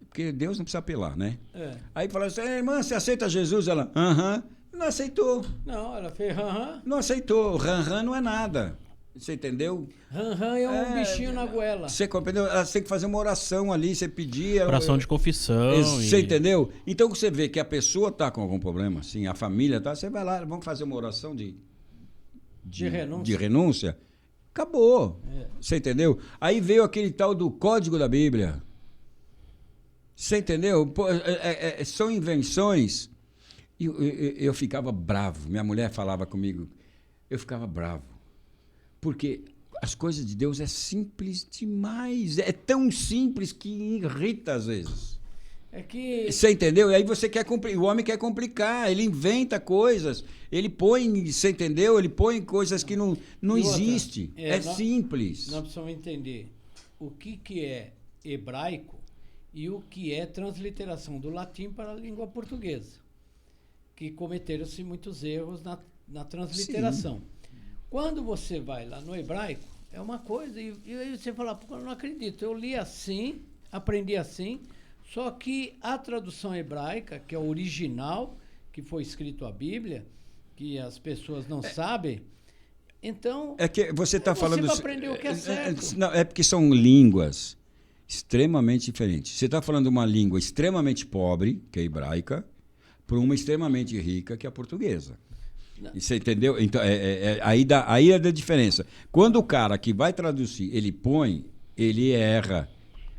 Porque Deus não precisa apelar, né? É. Aí fala assim: irmã, você aceita Jesus? Ela, aham. Não aceitou. Não, ela fez ran-ran. Não aceitou. Ran-ran não é nada. Você entendeu? Ran-ran é um bichinho na goela. Você compreendeu? Ela tem que fazer uma oração ali, você pedir. Oração de confissão. Você entendeu? Então você vê que a pessoa está com algum problema, assim, a família tá, você vai lá, vamos fazer uma oração de renúncia. Acabou. É. Você entendeu? Aí veio aquele tal do Código da Bíblia. Você entendeu? Pô, são invenções. Eu ficava bravo. Minha mulher falava comigo. Eu ficava bravo. Porque as coisas de Deus é simples demais. É tão simples que irrita às vezes. É que... Você entendeu? E aí você quer o homem quer complicar, ele inventa coisas, ele põe, você entendeu? Ele põe coisas que não existem. Simples. Nós precisamos entender o que é hebraico e o que é transliteração do latim para a língua portuguesa. Que cometeram-se muitos erros na transliteração. Sim. Quando você vai lá no hebraico, é uma coisa, e aí você fala, pô, eu não acredito, eu li assim, aprendi assim, só que a tradução hebraica, que é o original, que foi escrito a Bíblia, que as pessoas não sabem, então... É que você está falando... Você vai aprender o que é certo. Não, é porque são línguas extremamente diferentes. Você está falando de uma língua extremamente pobre, que é hebraica, para uma extremamente rica, que é a portuguesa. Você entendeu? Então, aí é da diferença. Quando o cara que vai traduzir, ele erra.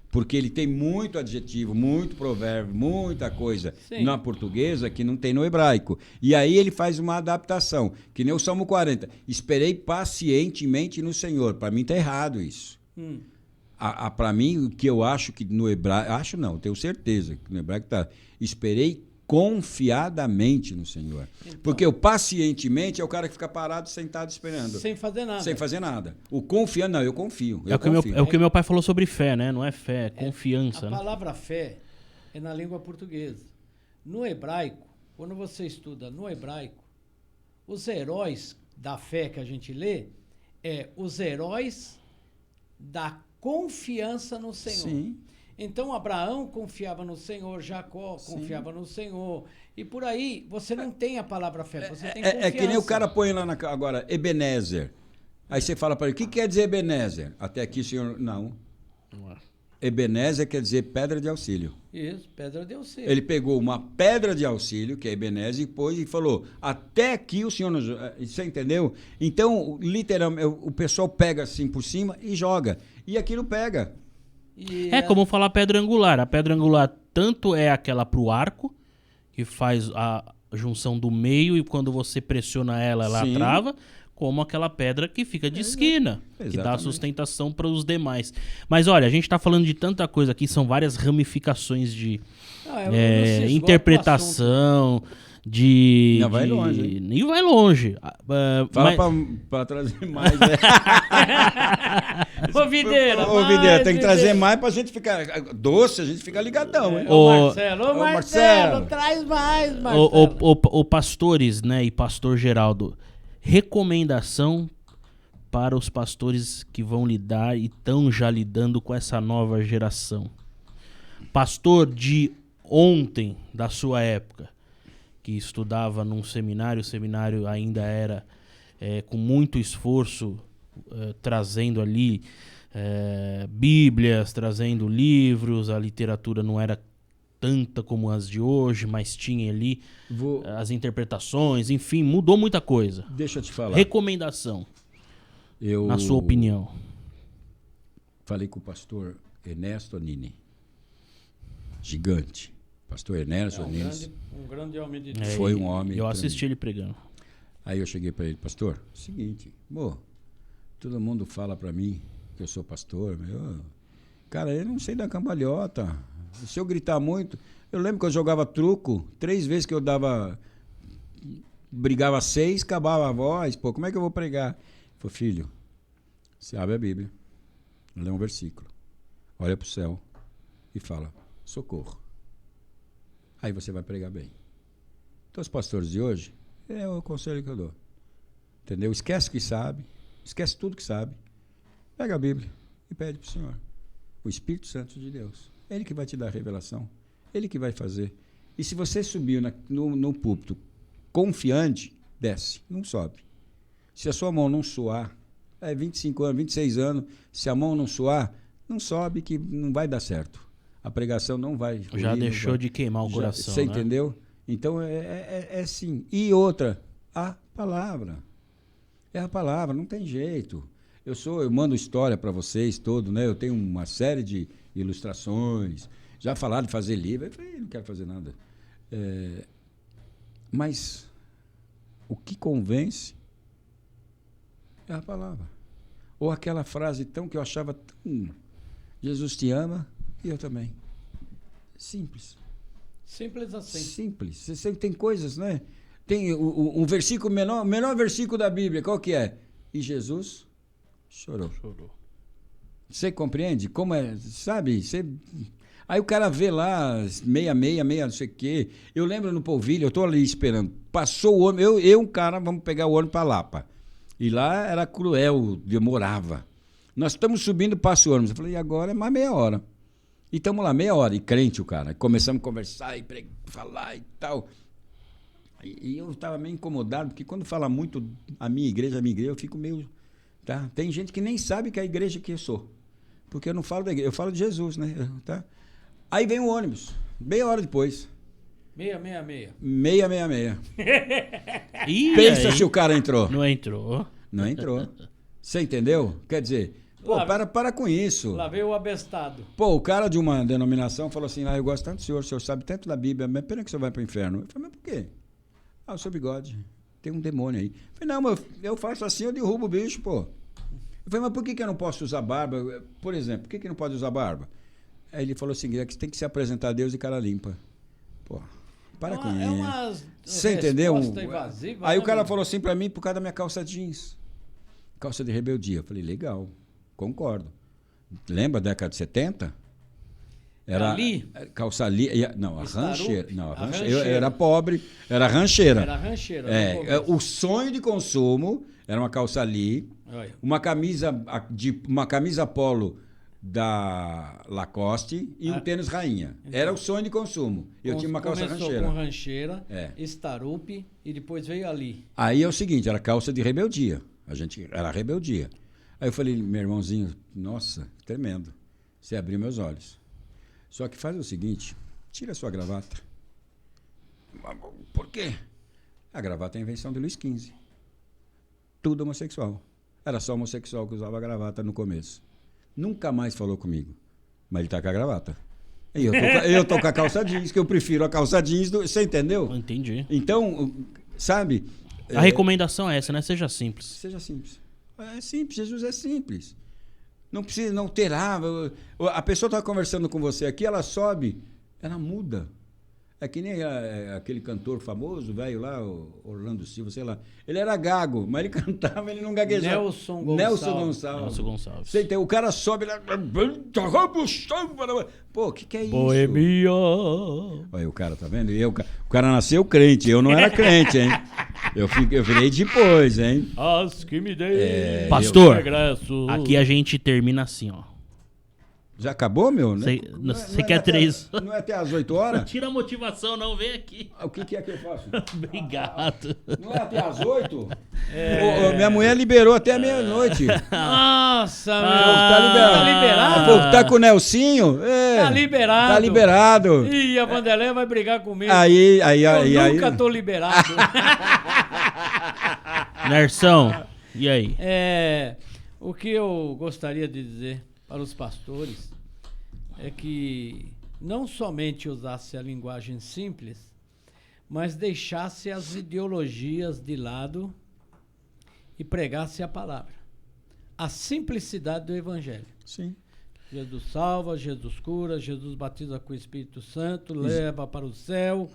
Porque ele tem muito adjetivo, muito provérbio, muita coisa na portuguesa que não tem no hebraico. E aí ele faz uma adaptação, que nem o Salmo 40. Esperei pacientemente no Senhor. Para mim está errado isso. Para mim, o que eu acho que no hebraico... Acho não, tenho certeza que no hebraico está... Esperei confiadamente no Senhor. Então, porque o pacientemente é o cara que fica parado, sentado, esperando. Sem fazer nada. Sem fazer nada. O confiando, não, eu confio. É o que meu pai falou sobre fé, né? Não é fé, é confiança. A palavra fé é na língua portuguesa. No hebraico, quando você estuda no hebraico, os heróis da fé que a gente lê, os heróis da confiança no Senhor. Sim. Então, Abraão confiava no Senhor, Jacó confiava no Senhor. E por aí, você não tem a palavra fé, você tem confiança. É que nem o cara põe lá agora, Ebenezer. Aí você fala para ele, o que quer dizer Ebenezer? Até aqui o senhor... Não. Ebenezer quer dizer pedra de auxílio. Isso, pedra de auxílio. Ele pegou uma pedra de auxílio, que é Ebenezer, e pôs e falou, até aqui o senhor... Você entendeu? Então, literalmente, o pessoal pega assim por cima e joga. E aquilo pega. É como falar pedra angular. A pedra angular tanto é aquela pro arco, que faz a junção do meio e quando você pressiona ela trava, como aquela pedra que fica de esquina, que dá sustentação para os demais. Mas olha, a gente está falando de tanta coisa aqui, são várias ramificações de interpretação, de... Não, vai longe. E vai longe. Fala para trazer mais, né? Ô, Videira, tem que trazer mais pra gente ficar doce, a gente fica ligadão, hein? Ô, Marcelo, traz mais, Marcelo. Ô, pastores, né, e pastor Geraldo, recomendação para os pastores que vão lidar e estão já lidando com essa nova geração. Pastor de ontem da sua época, que estudava num seminário, o seminário ainda era com muito esforço, trazendo ali bíblias, trazendo livros, a literatura não era tanta como as de hoje, mas tinha ali as interpretações, enfim, mudou muita coisa. Deixa eu te falar. Recomendação, na sua opinião. Falei com o pastor Ernesto Nini, gigante. Pastor Ernesto Nini. Um grande homem de Deus. Foi um homem. Eu assisti ele pregando. Aí eu cheguei para ele, pastor, seguinte, todo mundo fala para mim que eu sou pastor, cara, eu não sei da cambalhota. Se eu gritar muito, eu lembro que eu jogava truco, 3 vezes que eu brigava 6, acabava a voz, como é que eu vou pregar? Ele falou, filho, você abre a Bíblia, lê um versículo, olha para o céu e fala, socorro. Aí você vai pregar bem. Então os pastores de hoje, é o conselho que eu dou. Entendeu? Esquece o que sabe, esquece tudo que sabe, pega a Bíblia e pede para o Senhor, o Espírito Santo de Deus. Ele que vai te dar a revelação, ele que vai fazer. E se você subiu no púlpito confiante, desce, não sobe. Se a sua mão não suar, 25 anos, 26 anos, se a mão não suar, não sobe que não vai dar certo. A pregação não vai. Já deixou de queimar o coração. Você entendeu? Então é assim. E outra, a palavra. É a palavra, não tem jeito. Eu mando história para vocês todo, né? Eu tenho uma série de ilustrações. Já falaram de fazer livro. Eu falei, não quero fazer nada. Mas o que convence é a palavra. Ou aquela frase que eu achava tão... Jesus te ama e eu também. Simples. Simples assim. Simples. Você sempre tem coisas, né? Tem um versículo menor versículo da Bíblia. Qual que é? E Jesus chorou. Você compreende? Como é? Sabe? Aí o cara vê lá, 66, não sei o quê. Eu lembro no Polvilho, eu estou ali esperando. Passou o ônibus, um cara, vamos pegar o ônibus para Lapa. E lá era cruel, demorava. Nós estamos subindo, passa o ônibus. Eu falei, e agora é mais meia hora. E estamos lá, meia hora, e crente o cara. Começamos a conversar e falar e tal. E eu estava meio incomodado, porque quando fala muito a minha igreja, eu fico meio... Tá? Tem gente que nem sabe que é a igreja que eu sou. Porque eu não falo da igreja, eu falo de Jesus, né? Tá? Aí vem o ônibus, meia hora depois. 666. Pensa se o cara entrou. Não entrou. Não entrou. Você entendeu? Quer dizer, para com isso. Lá veio o abestado. O cara de uma denominação falou assim, eu gosto tanto do senhor sabe tanto da Bíblia, mas pena que o senhor vai para o inferno. Eu falei, mas por quê? O seu bigode, tem um demônio aí. Eu falei, não, mas eu faço assim, eu derrubo o bicho, Eu falei, mas por que eu não posso usar barba? Por exemplo, por que não pode usar barba? Aí ele falou assim, que tem que se apresentar a Deus de cara limpa. Para com isso. Você entendeu? Evasiva, aí o cara falou assim para mim, por causa da minha calça jeans. Calça de rebeldia. Eu falei, legal, concordo. Lembra da década de 70? Era ali? Calça ali. Não, a rancheira. Não, a rancheira. Eu era pobre, era rancheira. Era rancheira. O sonho de consumo era uma calça ali, uma camisa polo da Lacoste e um tênis rainha. Então, era o sonho de consumo. Eu tinha uma calça rancheira. Começou com rancheira, Starup e depois veio ali. Aí é o seguinte, era calça de rebeldia. Era rebeldia. Aí eu falei, meu irmãozinho, nossa, tremendo. Você abriu meus olhos. Só que faz o seguinte, tira a sua gravata. Por quê? A gravata é a invenção de Luís XV. Tudo homossexual. Era só homossexual que usava a gravata no começo. Nunca mais falou comigo. Mas ele tá com a gravata. E eu tô com a calça jeans, que eu prefiro a calça jeans. Você entendeu? Entendi. Então, sabe... A recomendação é essa, né? Seja simples. Seja simples. É simples, Jesus é simples. Não precisa, não terá. A pessoa está conversando com você aqui, ela sobe, ela muda. É que nem aquele cantor famoso, velho lá, Orlando Silva, sei lá. Ele era gago, mas ele cantava, ele não gaguejava. Nelson Gonçalves. Você tem, o cara sobe lá. O que é isso? Boemia. Olha, o cara, tá vendo? O cara nasceu crente, eu não era crente, hein? Eu virei depois, hein? As que me dei. Pastor, aqui a gente termina assim, ó. Já acabou, meu? Você quer 3? Não é até às 8 horas? Não tira a motivação, não. Vem aqui. O que é que eu faço? Obrigado. Não é até às 8? Minha mulher liberou até meia-noite. Nossa, meu. Tá liberado. Tá liberado? Pô, tá com o Nelsinho? Tá liberado. Tá liberado. Ih, a Vanderlei vai brigar comigo. Eu nunca tô liberado. Nersão, e aí? O que eu gostaria de dizer para os pastores é que não somente usasse a linguagem simples, mas deixasse as ideologias de lado e pregasse a palavra. A simplicidade do Evangelho. Sim. Jesus salva, Jesus cura, Jesus batiza com o Espírito Santo, leva para o céu.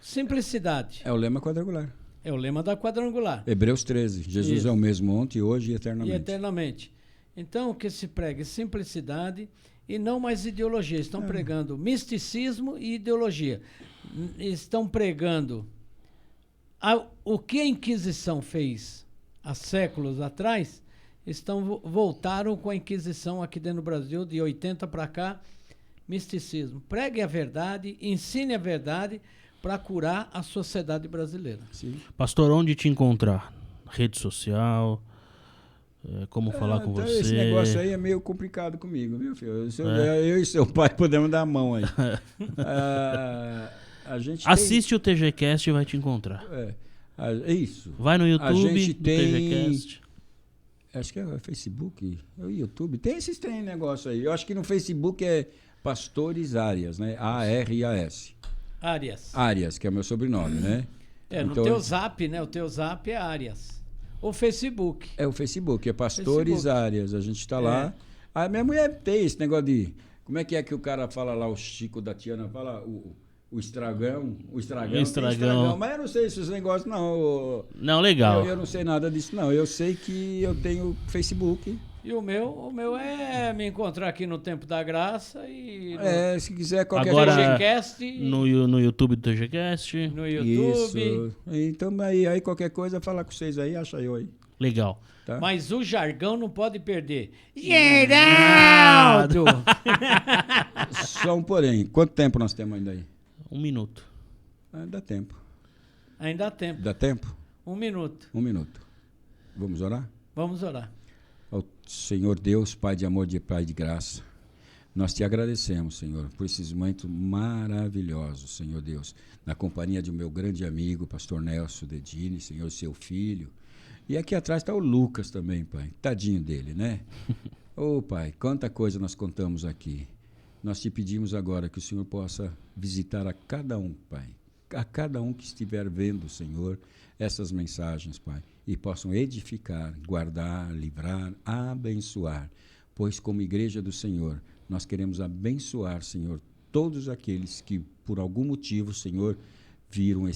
Simplicidade. É o lema quadrangular. É o lema da quadrangular. Hebreus 13. Jesus Isso. é o mesmo ontem, hoje e eternamente. E eternamente. Então, que se pregue simplicidade e não mais ideologia. Estão pregando misticismo e ideologia. Estão pregando o que a Inquisição fez há séculos atrás. Voltaram com a Inquisição aqui dentro do Brasil, de 80 para cá, misticismo. Pregue a verdade, ensine a verdade para curar a sociedade brasileira. Sim. Pastor, onde te encontrar? Rede social? Como falar com você? Esse negócio aí é meio complicado comigo, viu, filho? Eu e seu pai podemos dar a mão aí. A gente assiste o TGCast e vai te encontrar. Isso. Vai no YouTube, a gente tem... TGCast. Acho que é o Facebook, é o YouTube. Tem esses negócio aí. Eu acho que no Facebook é Pastores Arias, né? A-R-A-S. Arias, que é o meu sobrenome, né? No então, teu Zap, né? O teu Zap é Arias. O Facebook. É o Facebook, é Pastores Arias. A gente tá lá. A minha mulher tem esse negócio de... Como é que o cara fala lá, o Chico da Tiana fala... O estragão. Mas eu não sei esses negócios, não. Não, legal. Eu não sei nada disso, não. Eu sei que eu tenho Facebook. E o meu é me encontrar aqui no Tempo da Graça e... se quiser qualquer agora, TGCast. No YouTube do TGCast. No YouTube. Isso. Então, aí qualquer coisa, falar com vocês aí, acha eu aí. Legal. Tá? Mas o jargão não pode perder. Geraldo! Só um porém. Quanto tempo nós temos ainda aí? 1 minuto. Dá tempo. Ainda dá tempo. Dá tempo? 1 minuto. 1 minuto. Vamos orar? Vamos orar. Ao Senhor Deus, Pai de amor, Pai de graça, nós te agradecemos, Senhor, por esses momentos maravilhosos, Senhor Deus, na companhia de meu grande amigo, pastor Nelson Dedini, Senhor, seu filho. E aqui atrás está o Lucas também, Pai. Tadinho dele, né? Pai, quanta coisa nós contamos aqui. Nós te pedimos agora que o Senhor possa visitar a cada um, Pai. A cada um que estiver vendo, Senhor, essas mensagens, Pai. E possam edificar, guardar, livrar, abençoar. Pois como igreja do Senhor, nós queremos abençoar, Senhor, todos aqueles que, por algum motivo, Senhor, viram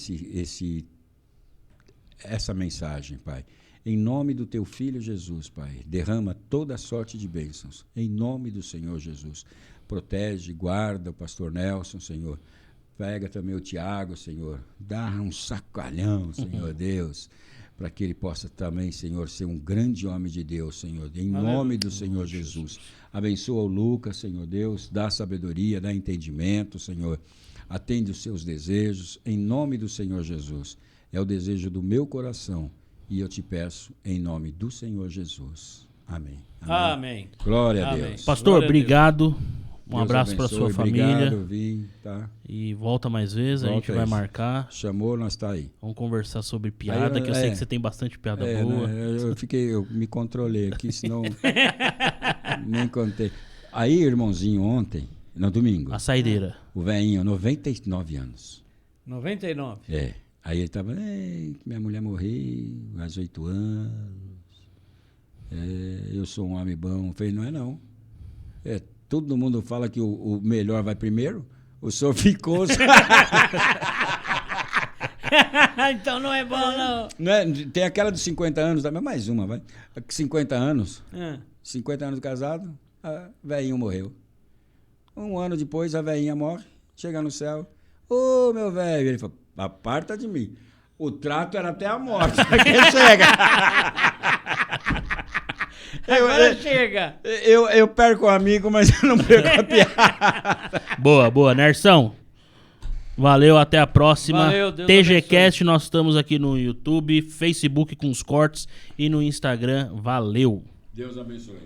essa mensagem, Pai. Em nome do teu Filho Jesus, Pai, derrama toda a sorte de bênçãos. Em nome do Senhor Jesus. Protege, guarda o pastor Nelson, Senhor. Pega também o Tiago, Senhor. Dá um sacalhão, Senhor Deus, para que ele possa também, Senhor, ser um grande homem de Deus, Senhor. Em nome do Senhor Jesus. Abençoa o Lucas, Senhor Deus. Dá sabedoria, dá entendimento, Senhor. Atende os seus desejos. Em nome do Senhor Jesus. É o desejo do meu coração. E eu te peço em nome do Senhor Jesus. Amém. Amém. Glória a Deus. Pastor, Glória obrigado. Deus abraço para sua família. Vim, tá? E volta mais vezes, a gente vai marcar. Chamou, nós tá aí. Vamos conversar sobre piada, que eu sei que você tem bastante piada boa. Né? Eu me controlei aqui, senão nem contei. Aí, irmãozinho, ontem, no domingo. A saideira. O velhinho, 99 anos. 99? Aí ele tava, minha mulher morreu há 8 anos. Eu sou um homem bom. Eu falei, não é não. Todo mundo fala que o melhor vai primeiro. O senhor ficou. Então não é bom, não. Tem aquela dos 50 anos, mas mais uma, vai. 50 anos. 50 anos casado, a velhinha morreu. 1 ano depois, a velhinha morre, chega no céu. Ô, meu velho. Ele falou, aparta de mim. O trato era até a morte. Quem chega? Agora chega. Eu perco o amigo, mas eu não perco a piada. Boa. Nersão, valeu, até a próxima. Valeu, Deus TGCast, nós estamos aqui no YouTube, Facebook com os cortes e no Instagram. Valeu. Deus abençoe.